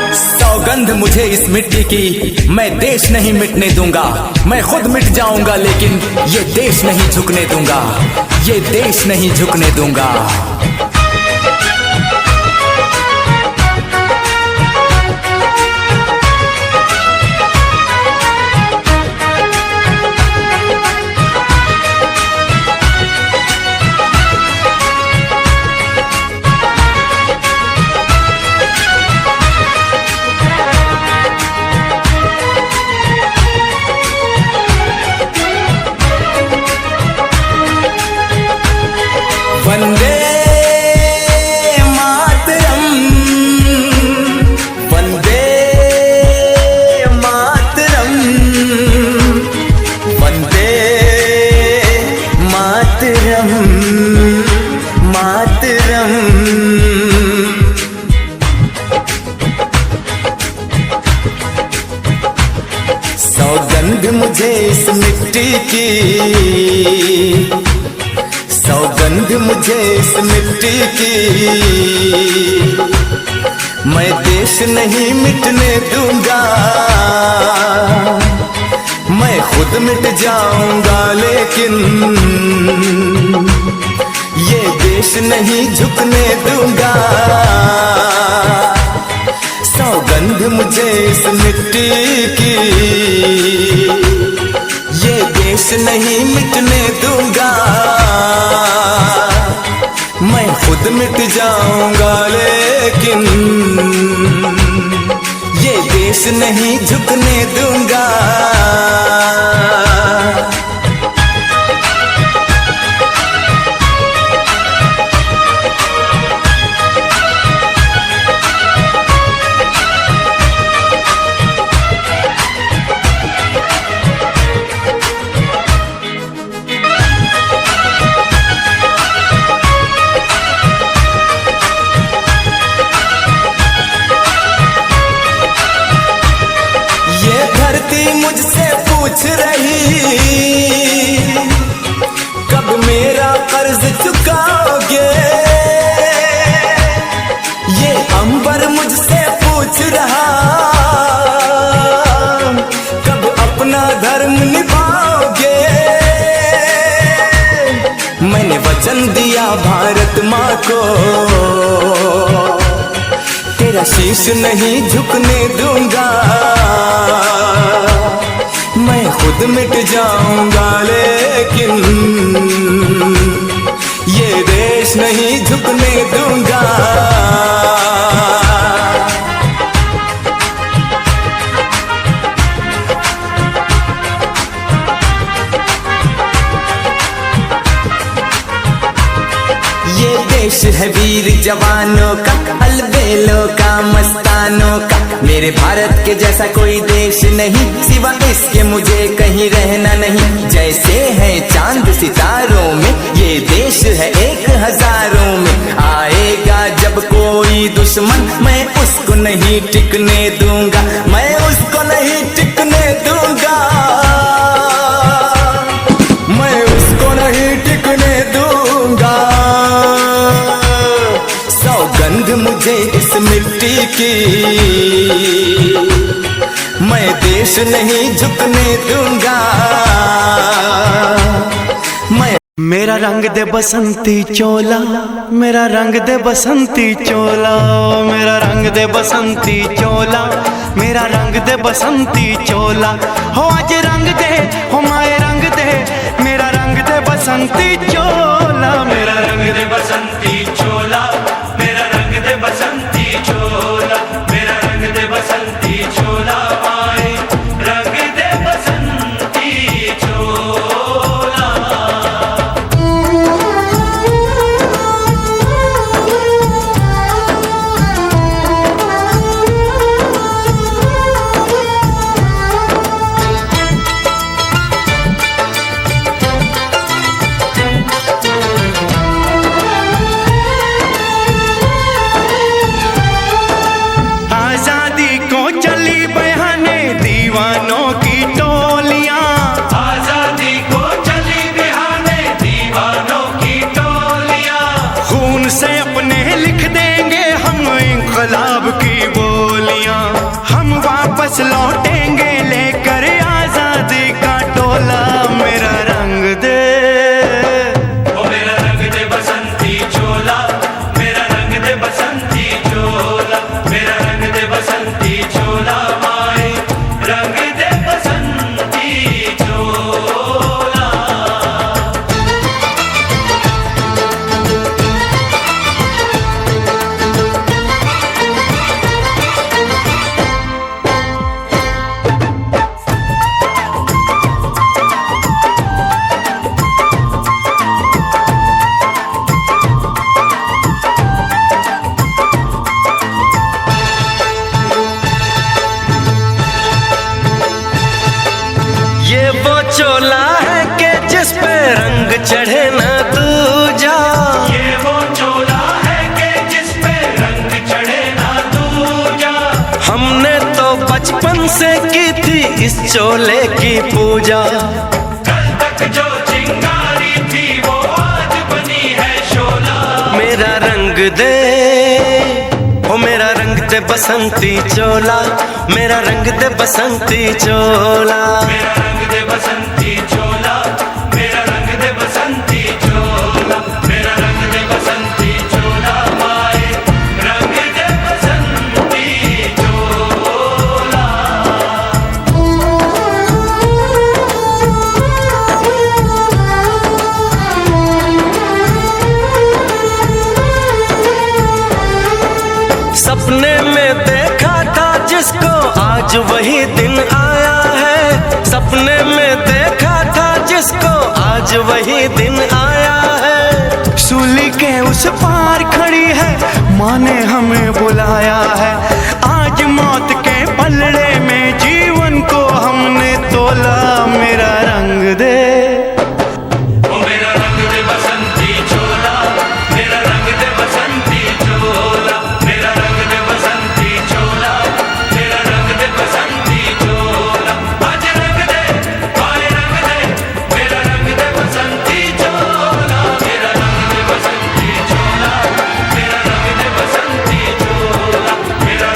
सौगंध मुझे इस मिट्टी की, मैं देश नहीं मिटने दूंगा। मैं खुद मिट जाऊंगा लेकिन ये देश नहीं झुकने दूंगा, ये देश नहीं झुकने दूंगा। वंदे मातरम, वंदे मातरम, वंदे मातरम, मातरम। सौगंध मुझे इस मिट्टी की, सौगंध मुझे इस मिट्टी की, मैं देश नहीं मिटने दूंगा। मैं खुद मिट जाऊंगा लेकिन ये देश नहीं झुकने दूंगा। सौगंध मुझे इस मिट्टी की, ये देश नहीं मिटने दूंगा। मैं खुद मिट जाऊंगा लेकिन ये देश नहीं झुकने दूंगा। मुझसे पूछ रही कब मेरा कर्ज चुकाओगे, ये अंबर मुझसे पूछ रहा कब अपना धर्म निभाओगे। मैंने वचन दिया भारत माँ को, तेरा शीश नहीं झुकने दूंगा। मैं खुद मिट जाऊंगा लेकिन ये देश नहीं झुकने दूंगा। देश है वीर जवानों का, अलबेलों का, मस्तानों का। मेरे भारत के जैसा कोई देश नहीं, सिवा इसके मुझे कहीं रहना नहीं। जैसे है चांद सितारों में, ये देश है 1000 में। आएगा जब कोई दुश्मन, मैं उसको नहीं टिकने दूंगा, मैं उसको नहीं टिकने दूंगा, मैं उसको नहीं टिकने दूंगा। सौगंध मुझे इस मिट्टी की, मैं देश नहीं झुकने दूंगा। मेरा रंग दे बसंती चोला, मेरा रंग दे बसंती चोला, मेरा रंग दे बसंती चोला, मेरा रंग दे बसंती चोला। हो आज रंग दे, हो माए रंग दे, मेरा रंग दे बसंती चोला, मेरा रंग दे बसंती चोला, मेरा रंग दे बसंती चोला, मेरा रंग दे बसंती चोला, माए रंग दे बसंती चोला। लौटेंगे लेकर आजादी का टोला, मेरा रंग दे, ओ मेरा रंग दे बसंती चोला, मेरा रंग दे बसंती चोला, मेरा रंग दे बसंती चोला, माए रंग दे बसंती चोला। चोला है कि जिस पे रंग चढ़े ना दूजा, ये वो चोला है कि जिस पे रंग चढ़े ना दूजा। हमने तो बचपन से की थी इस चोले की पूजा, कल तक जो चिंगारी थी वो आज बनी है शोला। मेरा रंग दे, ओ मेरा रंग दे बसंती चोला, मेरा रंग दे बसंती चोला, मेरा रंग दे बसंती चोला, मेरा रंग दे बसंती चोला, मेरा रंग दे बसंती चोला, माए रंग दे बसंती चोला। सपने में देखा था जिसको आज वही दिन आया है, सपने में देखा था जिसको आज वही दिन आया है। सूली के उस पार खड़ी है, माँ ने हमें बुलाया है। आज मौत के पलड़े में जीवन को हमने तोला, मेरा रंग दे, ओ मेरा रंग दे बसंती चोला, मेरा रंग दे बसंती चोला, मेरा रंग दे बसंती चोला, मेरा रंग दे बसंती चोला। आज रंग दे, माए रंग दे, मेरा रंग दे बसंती चोला, मेरा रंग दे बसंती चोला, मेरा रंग दे बसंती चोला, मेरा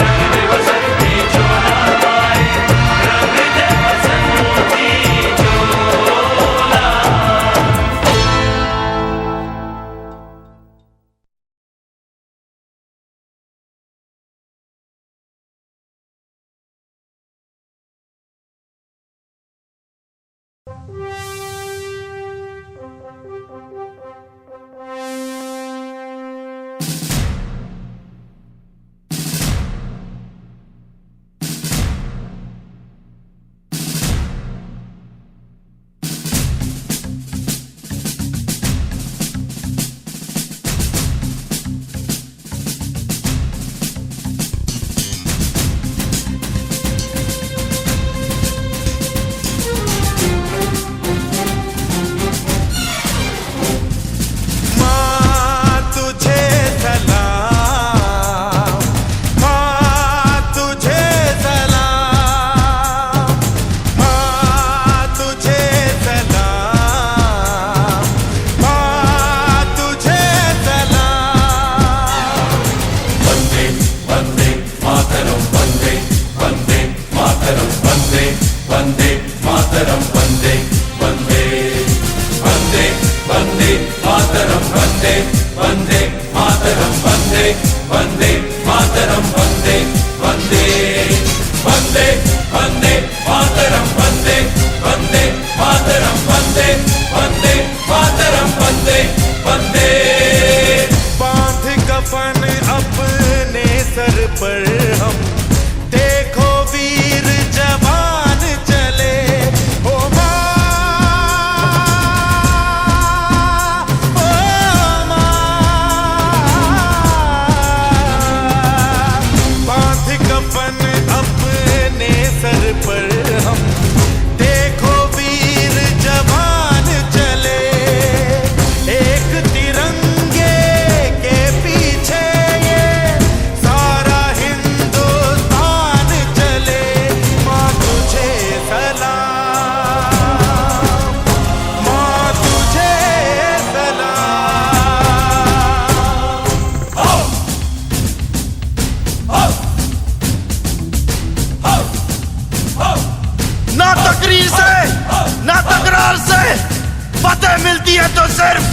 आती है तो सिर्फ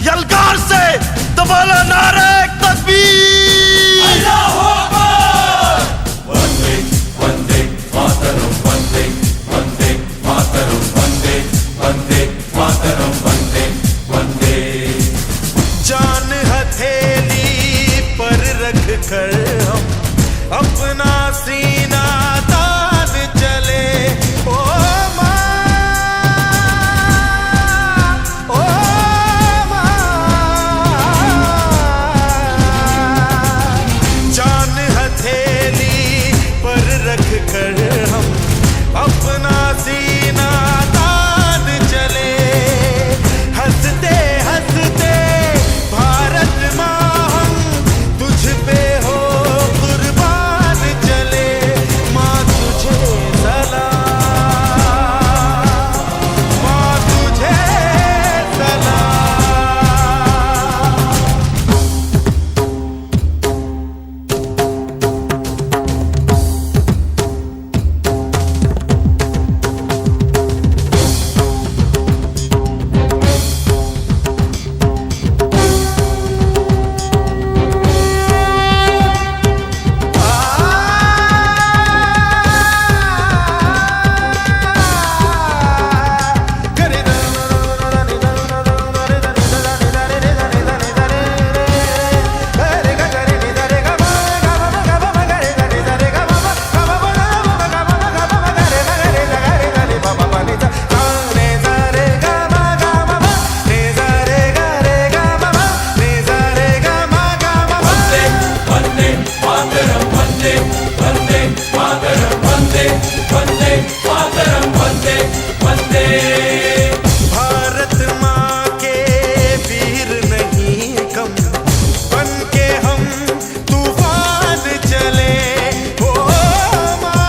यलगार से। तो बोलो नारे तकबीर। अल्लाहू अकबर। वंदे वंदे मातरम, वंदे वंदे मातरम, वंदे वंदे मातरम, वंदे वंदे। जान हथेली पर रख कर हम अपना सीना तान चले। ओ माँ, ओ माँ, जान हथेली पर रख कर हम अपना सीना तान चले। हंसते हंसते भारत माँ हम तुझ पे हो कुर्बान चले। माँ तुझे सलाम, माँ तुझे सलाम। वंदे मातरम, वंदे वंदे मातरम, वंदे वंदे मातरम, वंदे वंदे। भारत माँ के वीर नहीं कम, बन के हम तूफान चले। ओ माँ,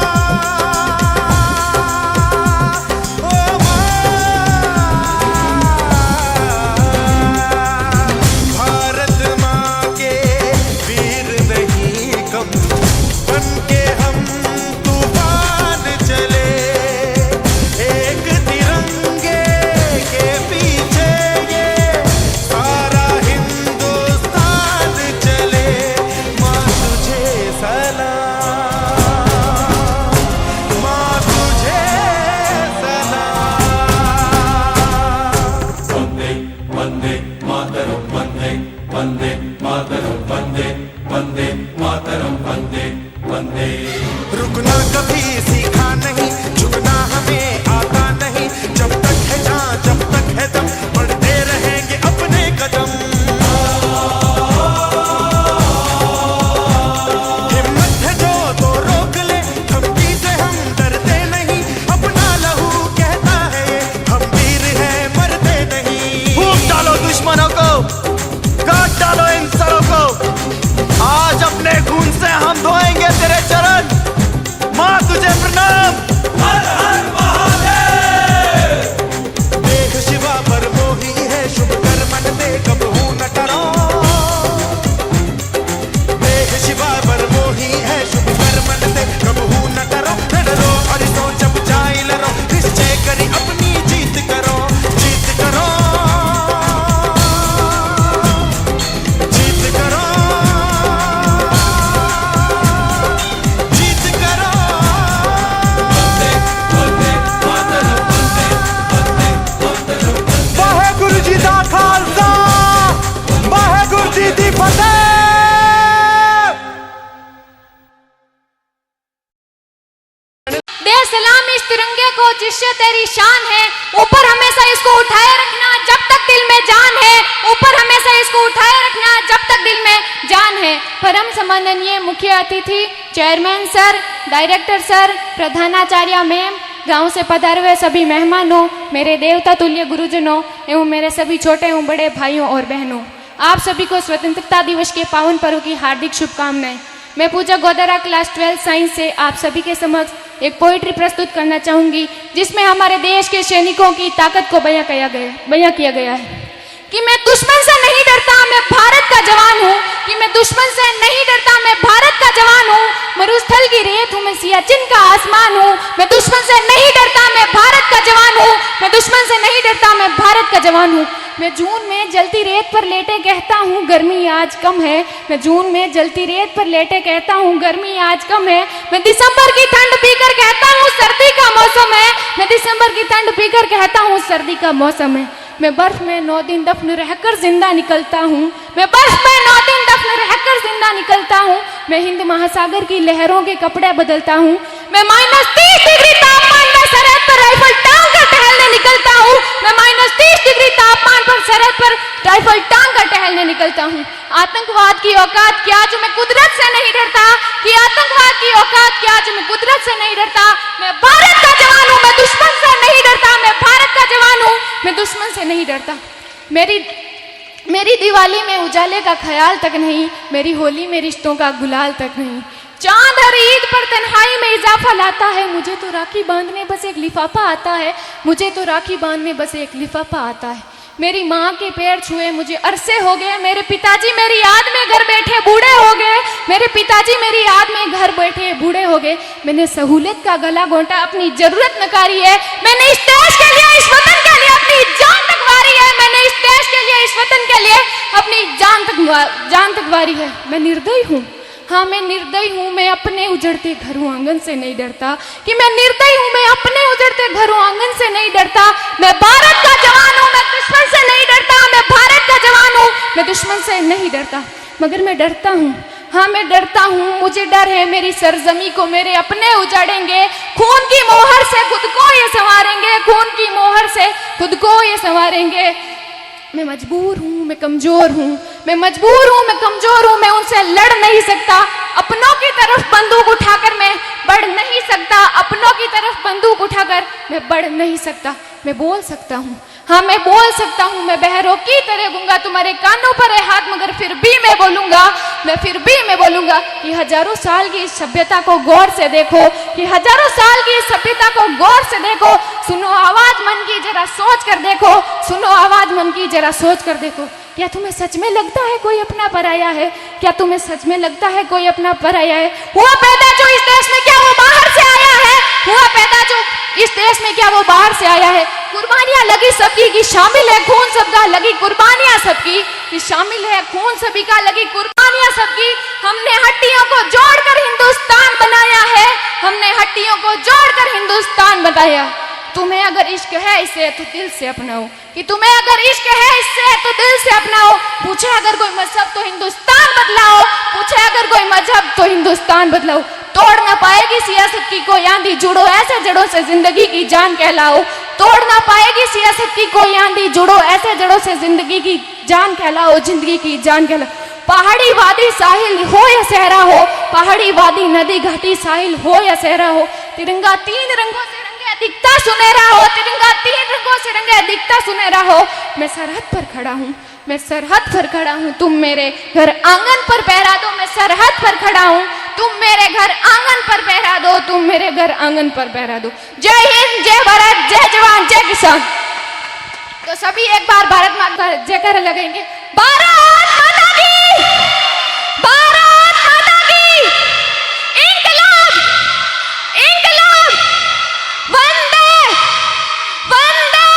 ओ माँ, भारत माँ के वीर नहीं कम, बन के हम तूफान चले। एक तिरंगे के पीछे ये सारा हिंदुस्तान चले। माँ तुझे सलाम, माँ तुझे सलाम। वंदे वंदे मातरम, वंदे वंदे मातरम, वंदे वंदे मातरम, वंदे वंदे। रुकना कभी सीखा नहीं, झुकना हमें आता नहीं। जब तक है जान, जब तक है दम, बढ़ते रहेंगे अपने कदम। हिम्मत है जो तो रोक ले, धमकी से हम डरते नहीं। अपना लहू कहता है ये, हम वीर हैं मरते नहीं। फूंक डालो दुश्मनों को, काट डालो इन सरों को। आज अपने खून से हम धोएंगे तेरे चरण। माँ तुझे प्रणाम। हर हर महादेव। देख शिवा पर मोही है, शुभ कर मन में कबहू न डरो। देख शिवा पर मोही है, शुभ कर मन से कबहू न डरो। न डरो और सोच अब जाए लड़ो, निश्चय करी अपनी जीत करो। जीत करो, जीत करो, जीत करो। वंदे वंदे मातरम, वंदे वंदे मातरम, वाहेगुरु जी दा खालसा, वाहेगुरु जी दी फतेह। दे सलाम इस तिरंगे को जिससे तेरी शान है। ऊपर हमेशा इसको उठाए रखना जब तक दिल में जान है। ऊपर हमेशा इसको उठाए रखना जब तक दिल में जान है। परम सम्माननीय मुख्य अतिथि चेयरमैन सर, डायरेक्टर सर, प्रधानाचार्य मैम, गांव से पधारे हुए सभी मेहमानों, मेरे देवता तुल्य गुरुजनों एवं मेरे सभी छोटे एवं बड़े भाइयों और बहनों, आप सभी को स्वतंत्रता दिवस के पावन पर्व की हार्दिक शुभकामनाएं। मैं पूजा गोदरा क्लास 12 साइंस से आप सभी के समक्ष एक पोइट्री प्रस्तुत करना चाहूंगी, जिसमें हमारे देश के सैनिकों की ताकत को बयां किया गया है। कि मैं दुश्मन से नहीं डरता, मैं भारत का जवान हूँ। कि मैं दुश्मन से नहीं डरता, मैं भारत का जवान हूँ। मरुस्थल की रेत हूँ, मैं सियाचिन का आसमान हूँ। मैं दुश्मन से नहीं डरता, मैं भारत का जवान हूँ। मैं दुश्मन से नहीं डरता, मैं भारत का जवान हूँ। मैं जून में जलती रेत पर लेटे कहता हूँ गर्मी आज कम है। मैं जून में जलती रेत पर लेटे कहता हूँ गर्मी आज कम है। मैं दिसंबर की ठंड पीकर कहता हूँ सर्दी का मौसम है। मैं दिसंबर की ठंड पीकर कहता हूँ सर्दी का मौसम है। मैं बर्फ में 9 दिन दफन रहकर जिंदा निकलता हूँ। मैं बर्फ में 9 दिन दफन रहकर जिंदा निकलता हूँ। मैं हिंद महासागर की लहरों के कपड़े बदलता हूँ। मैं -30 डिग्री तापमान में सरहद पर राइफल टांग कर टहलने निकलता हूँ। मैं -30 डिग्री तापमान पर सरहद पर राइफल टांग कर टहलने निकलता हूँ। आतंकवाद की औकात क्या जो मैं कुदरत से नहीं डरता, कि आतंकवाद की औकात क्या जो मैं कुदरत से नहीं डरता। मैं भारत का जवान हूँ, मैं दुश्मन से नहीं डरता। मैं भारत का जवान हूँ, मैं दुश्मन से नहीं डरता। मेरी दिवाली में उजाले का ख्याल तक नहीं, मेरी होली में रिश्तों का गुलाल तक नहीं। चांद हर ईद पर तन्हाई में इजाफा लाता है। मुझे तो राखी बांधने बस एक लिफाफा आता है। मुझे तो राखी बांधने बस एक लिफाफा आता है। मेरी माँ के पैर छुए मुझे अरसे हो गए। मेरे पिताजी मेरी याद में घर बैठे बूढ़े हो गए। मेरे पिताजी मेरी याद में घर बैठे बूढ़े हो गए। मैंने सहूलियत का गला घोंटा, अपनी जरूरत नकारी है। मैंने इस देश के लिए, इस वतन के लिए अपनी जान तक वारी है। मैंने इस देश के लिए, इस वतन के लिए अपनी जान तक वारी है। मैं निर्दयी हूँ, हाँ मैं निर्दयी हूँ। मैं अपने उजड़ते घरों आंगन से नहीं डरता, कि मैं निर्दयी हूँ। मैं अपने उजड़ते घरों आंगन से नहीं डरता। मैं भारत का जवान हूँ, मैं दुश्मन से नहीं डरता। मैं भारत का जवान हूँ, मैं दुश्मन से नहीं डरता। मगर मैं डरता हूँ, हाँ मैं डरता हूँ। मुझे डर है मेरी सरजमी को मेरे अपने उजाड़ेंगे। खून की मोहर से खुद को ये संवारेंगे। खून की मोहर से खुद को ये संवारेंगे। मैं मजबूर हूँ, मैं कमजोर हूँ। मैं मजबूर हूँ, मैं कमजोर हूँ। मैं उनसे लड़ नहीं सकता। अपनों की तरफ बंदूक उठाकर मैं बढ़ नहीं सकता। अपनों की तरफ बंदूक उठाकर मैं बढ़ नहीं सकता। मैं बोल सकता हूँ, हाँ मैं बोल सकता हूँ। मैं बहरों की तरह गूंगा, तुम्हारे कानों पर है हाथ, मगर फिर भी मैं बोलूंगा। मैं बोलूंगा कि हजारों साल की सभ्यता को गौर से देखो, कि हजारों साल की सभ्यता को गौर से देखो। सुनो आवाज मन की, जरा सोच कर देखो। सुनो आवाज मन की, जरा सोच कर देखो। क्या तुम्हें सच में लगता है कोई अपना पराया है? क्या तुम्हें सच में लगता है कोई अपना पराया है? हुआ पैदा जो इस देश में, क्या वो बाहर से आया है? हुआ पैदा जो इस देश में, क्या वो बाहर से आया है? कुर्बानियां लगी सबकी की शामिल है खून सबका, लगी कुर्बानियां सबकी की शामिल है खून सभी का, लगी कुर्बानियां सबकी। हमने हड्डियों को जोड़कर हिंदुस्तान बनाया है। हमने हड्डियों को जोड़कर हिंदुस्तान बनाया। तुम्हें अगर इश्क है इससे तो दिल से अपनाओ, कि तुम्हें अगर इश्क है इससे तो दिल से अपनाओ। पूछे अगर कोई मजहब तो हिंदुस्तान बदलाओ। पूछे अगर कोई मजहब तो हिंदुस्तान बदलाओ। तोड़ ना पाएगी सियासत की कोई आंधी, जुड़ो ऐसे जड़ों से जिंदगी की जान कहलाओ। तोड़ ना पाएगी सियासत की कोई आंधी, जुड़ो ऐसे जड़ों से जिंदगी की जान कहलाओ। जिंदगी की जान कहलाओ। पहाड़ी वादी साहिल हो या सहरा हो, पहाड़ी वादी नदी घाटी साहिल हो या सहरा हो, तिरंगा 3 रंगों से दिखता सुनहरा हो। तिरंगा 3 रंगों से रंगा दिखता सुनहरा हो। मैं सरहद पर खड़ा हूँ, मैं सरहद पर खड़ा हूँ। तुम मेरे घर आंगन पर पहरा दो। मैं सरहद पर खड़ा हूँ, तुम मेरे घर आंगन पर पहरा दो। तुम मेरे घर आंगन पर पहरा दो। जय हिंद, जय भारत, जय जवान, जय किसान। तो सभी एक बार भारत माता का जयकारा लगाएंगे। भारत माता की, भारत माता की। इंकलाब, इंकलाब, वंदे, वंदे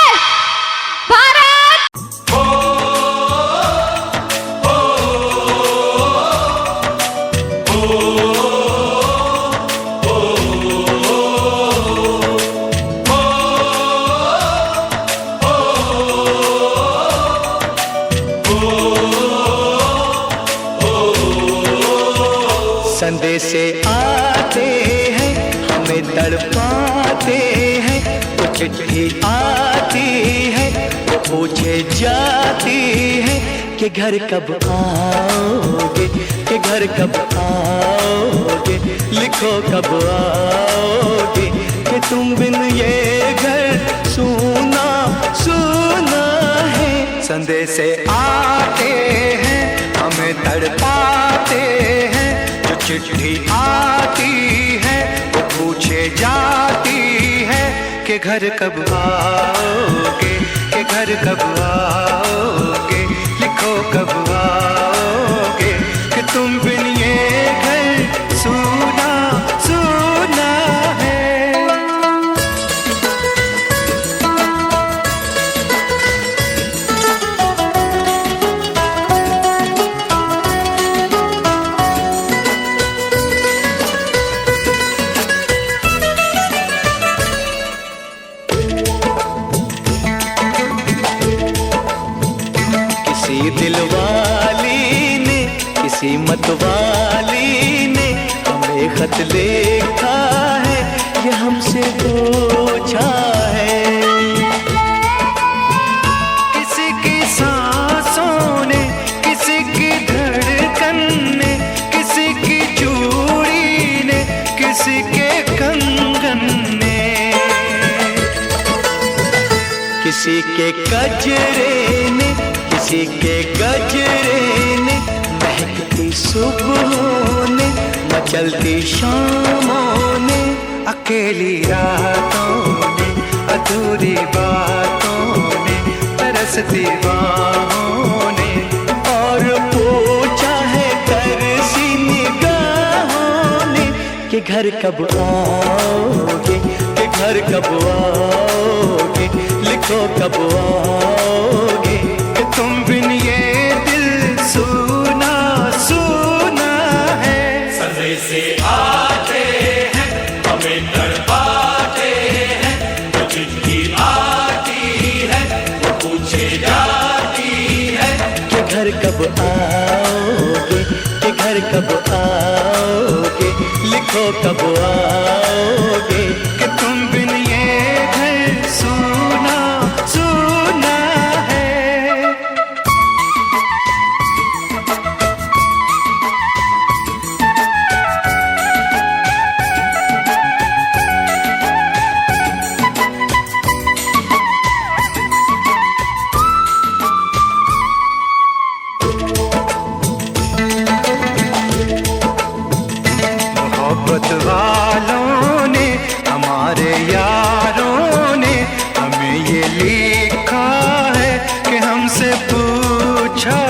भारत। संदेशे आते हैं हमें तड़पाते हैं, तो चिट्ठी आती है तो पूछे जाती है कि घर कब आओगे, कि घर कब आओगे, लिखो कब आओगे, कि तुम बिन ये घर सूना सूना है। संदेशे आते हैं हमें तड़पाते हैं, चिट्ठी आती है वो पूछे जाती है कि घर कब आओगे, कि घर कब आओगे, लिखो कब आओगे, कि तुम बिन ये घर सूना सूना है। वाली ने हमें खत लिखा है, ये हमसे पूछा है। किसी की सांसों ने, किसी की धड़कन ने, किसी की चूड़ी ने, किसी के कंगन ने, किसी के गजरे ने, किसी के गजरे ने, महकती सुबहों ने, मचलती शामों ने, अकेली रातों ने, अधूरी बातों ने, तरसती बाहों ने, और पूछा है तरसी निगाहों ने कि घर कब आओगे, कि घर कब आओगे, लिखो कब आओगे, कि तुम बिन ये दिल सुना सुना है। सदे से आते हैं हमें तड़पाते हैं, वो चिट्ठी आती है वो पूछे जाती है कि घर कब आओगे, कि घर कब आओगे, लिखो कब आओगे, कि तुम बिन ये घर सुना सुना है। मोहब्बत वालों ने, हमारे यारों ने हमें ये लिखा है कि हमसे पूछा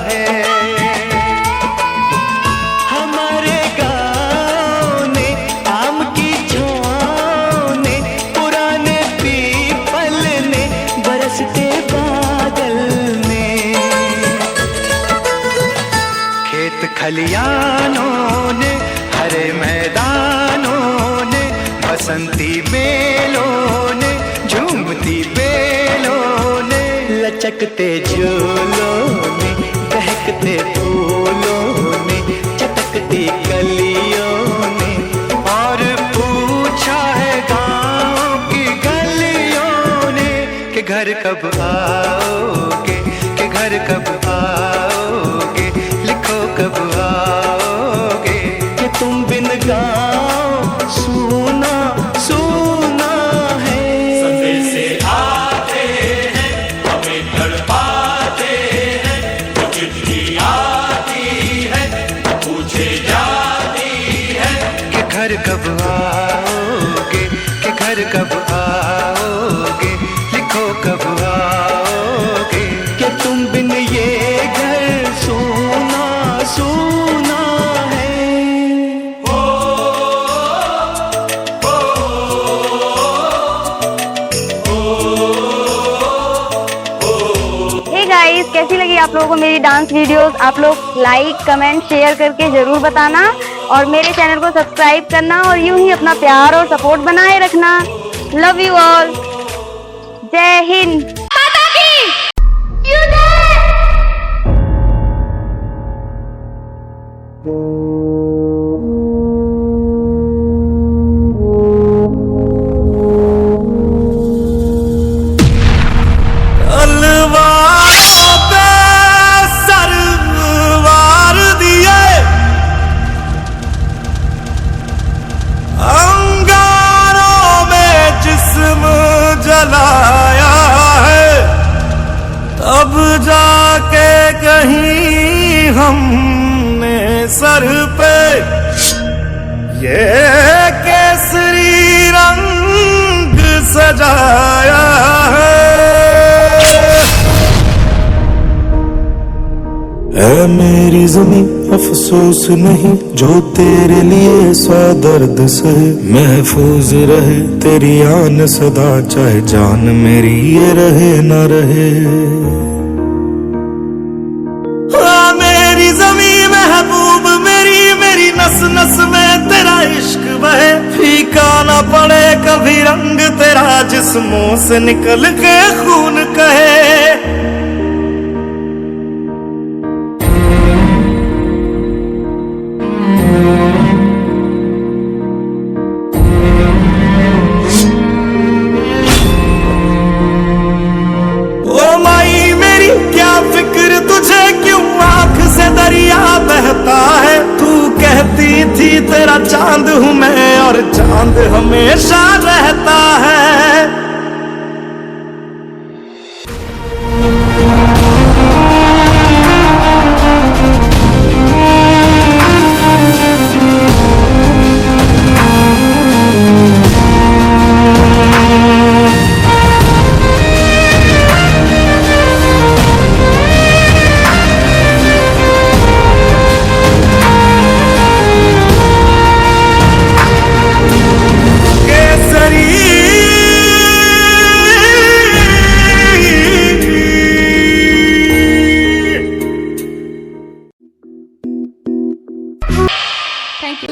है। हमारे गाँव ने, आम की छाँव ने, पुराने पीपल ने, बरसते बादल ने, खेत खलियानों ने, हरे मैदानों ने, बसंती बेलों ने, झूमती बेलों ने, लचकते झूलों ने, बहकते फूलों ने, चटकती कलियों ने, और पूछा है गाँव की गलियों ने कि घर कब आओगे, कि घर कब आओगे, लिखो कब आओगे, कि तुम बिन गाँव सुना सुना है। सदे से आते हैं हमें तड़पाते हैं, वो चिट्ठी आती है वो पूछे जाती है कि घर कब आओगे, कि घर कब आओगे, लिखो कब आओगे, कि तुम बिन ये घर सुना सुना है। हे गाइस, कैसी लगी आप लोगों को मेरी डांस वीडियोस? आप लोग लाइक कमेंट शेयर करके जरूर बताना और मेरे चैनल को सब्सक्राइब करना और यूं ही अपना प्यार और सपोर्ट बनाए रखना। Love you all. जय हिंद। माता की तलवारों पे सरवार दिए, अंगारों में जिस्म जलाया है, तब जाके कहीं हमने सर पे ये केसरी रंग सजाया है। ऐ मेरी ज़मीं अफसोस नहीं, जो तेरे लिए सौ दर्द सहे, महफूज रहे तेरी आन सदा, चाहे जान मेरी ये रहे न रहे। मेरी ज़मीं महबूब मेरी, मेरी नस नस में तेरा इश्क बहे, फीका न पड़े कभी रंग तेरा, जिस्मों से निकल के खून कहे। चांद हमेशा रहता है। Thank you.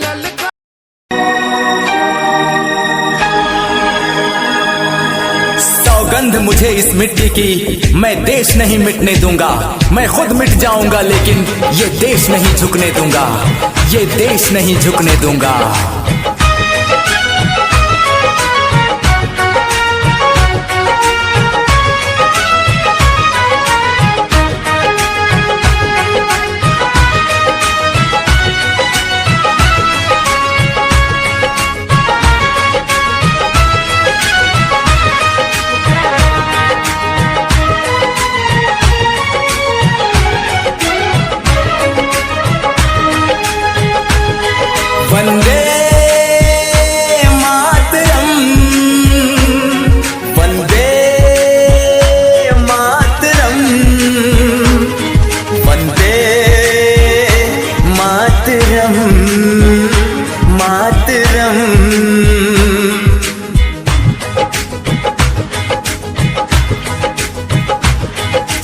सौगंध मुझे इस मिट्टी की, मैं देश नहीं मिटने दूंगा। मैं खुद मिट जाऊंगा लेकिन ये देश नहीं झुकने दूंगा। ये देश नहीं झुकने दूंगा। वंदे मातरम, वंदे मातरम, वंदे मातरम, मातरम।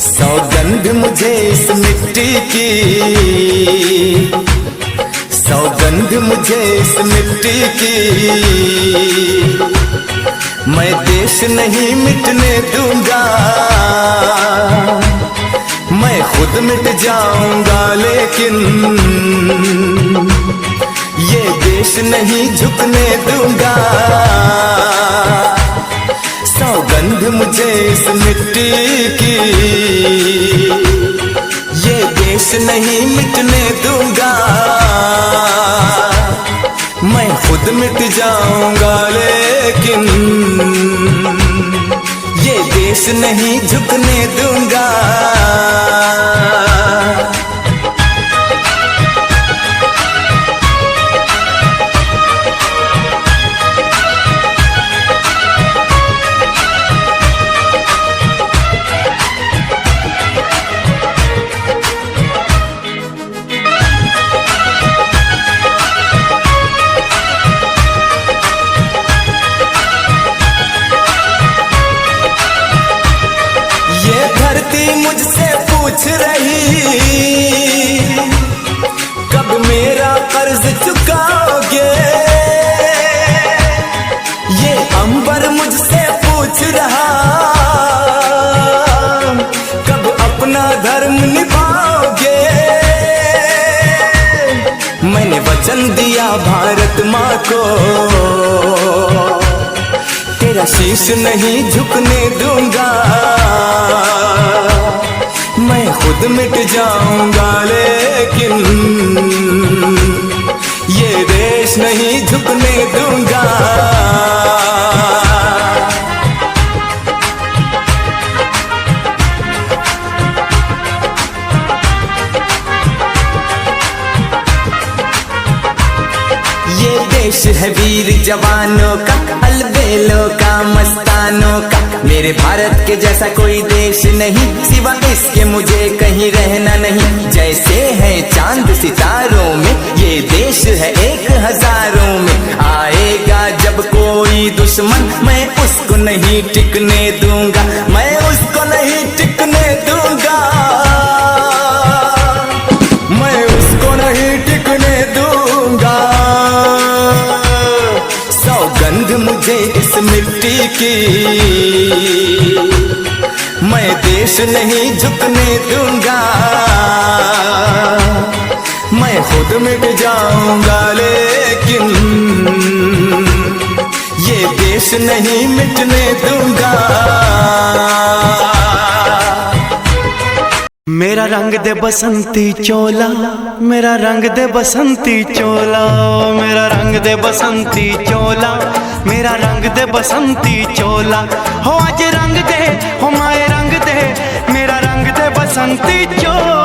सौगंध मुझे इस मिट्टी की, सौगंध मुझे इस मिट्टी की, मैं देश नहीं मिटने दूंगा। मैं खुद मिट जाऊंगा लेकिन ये देश नहीं झुकने दूंगा। सौगंध मुझे इस मिट्टी की, ये देश नहीं मिटने दूंगा। मैं खुद मिट जाऊंगा लेकिन ये देश नहीं झुकने दूंगा। मुझसे पूछ रही कब मेरा कर्ज चुकाओगे। ये अंबर मुझसे पूछ रहा कब अपना धर्म निभाओगे। मैंने वचन दिया भारत माँ को, तेरा शीश नहीं झुकने दूंगा। मैं खुद मिट जाऊंगा लेकिन ये देश नहीं झुकने दूंगा। ये देश है वीर जवानों का, अलबेलों का, मस्तानों का। मेरे भारत के जैसा कोई देश नहीं, सिवा इसके मुझे कहीं रहना नहीं। जैसे है चांद सितारों में, ये देश है 1000 में। आएगा जब कोई दुश्मन, मैं उसको नहीं टिकने दूंगा। मैं उसको नहीं टिकने दूंगा। मैं उसको नहीं टिकने दूंगा। सौगंध मुझे इस मिट्टी की, मैं देश नहीं झुकने दूंगा। मैं खुद मिट जाऊंगा लेकिन ये देश नहीं मिटने दूंगा। मेरा रंग दे बसंती चोला, मेरा रंग दे बसंती चोला, मेरा रंग दे बसंती चोला, मेरा रंग दे बसंती चोला। हो आज रंग दे, हो माए रंग दे, मेरा रंग दे बसंती चोला।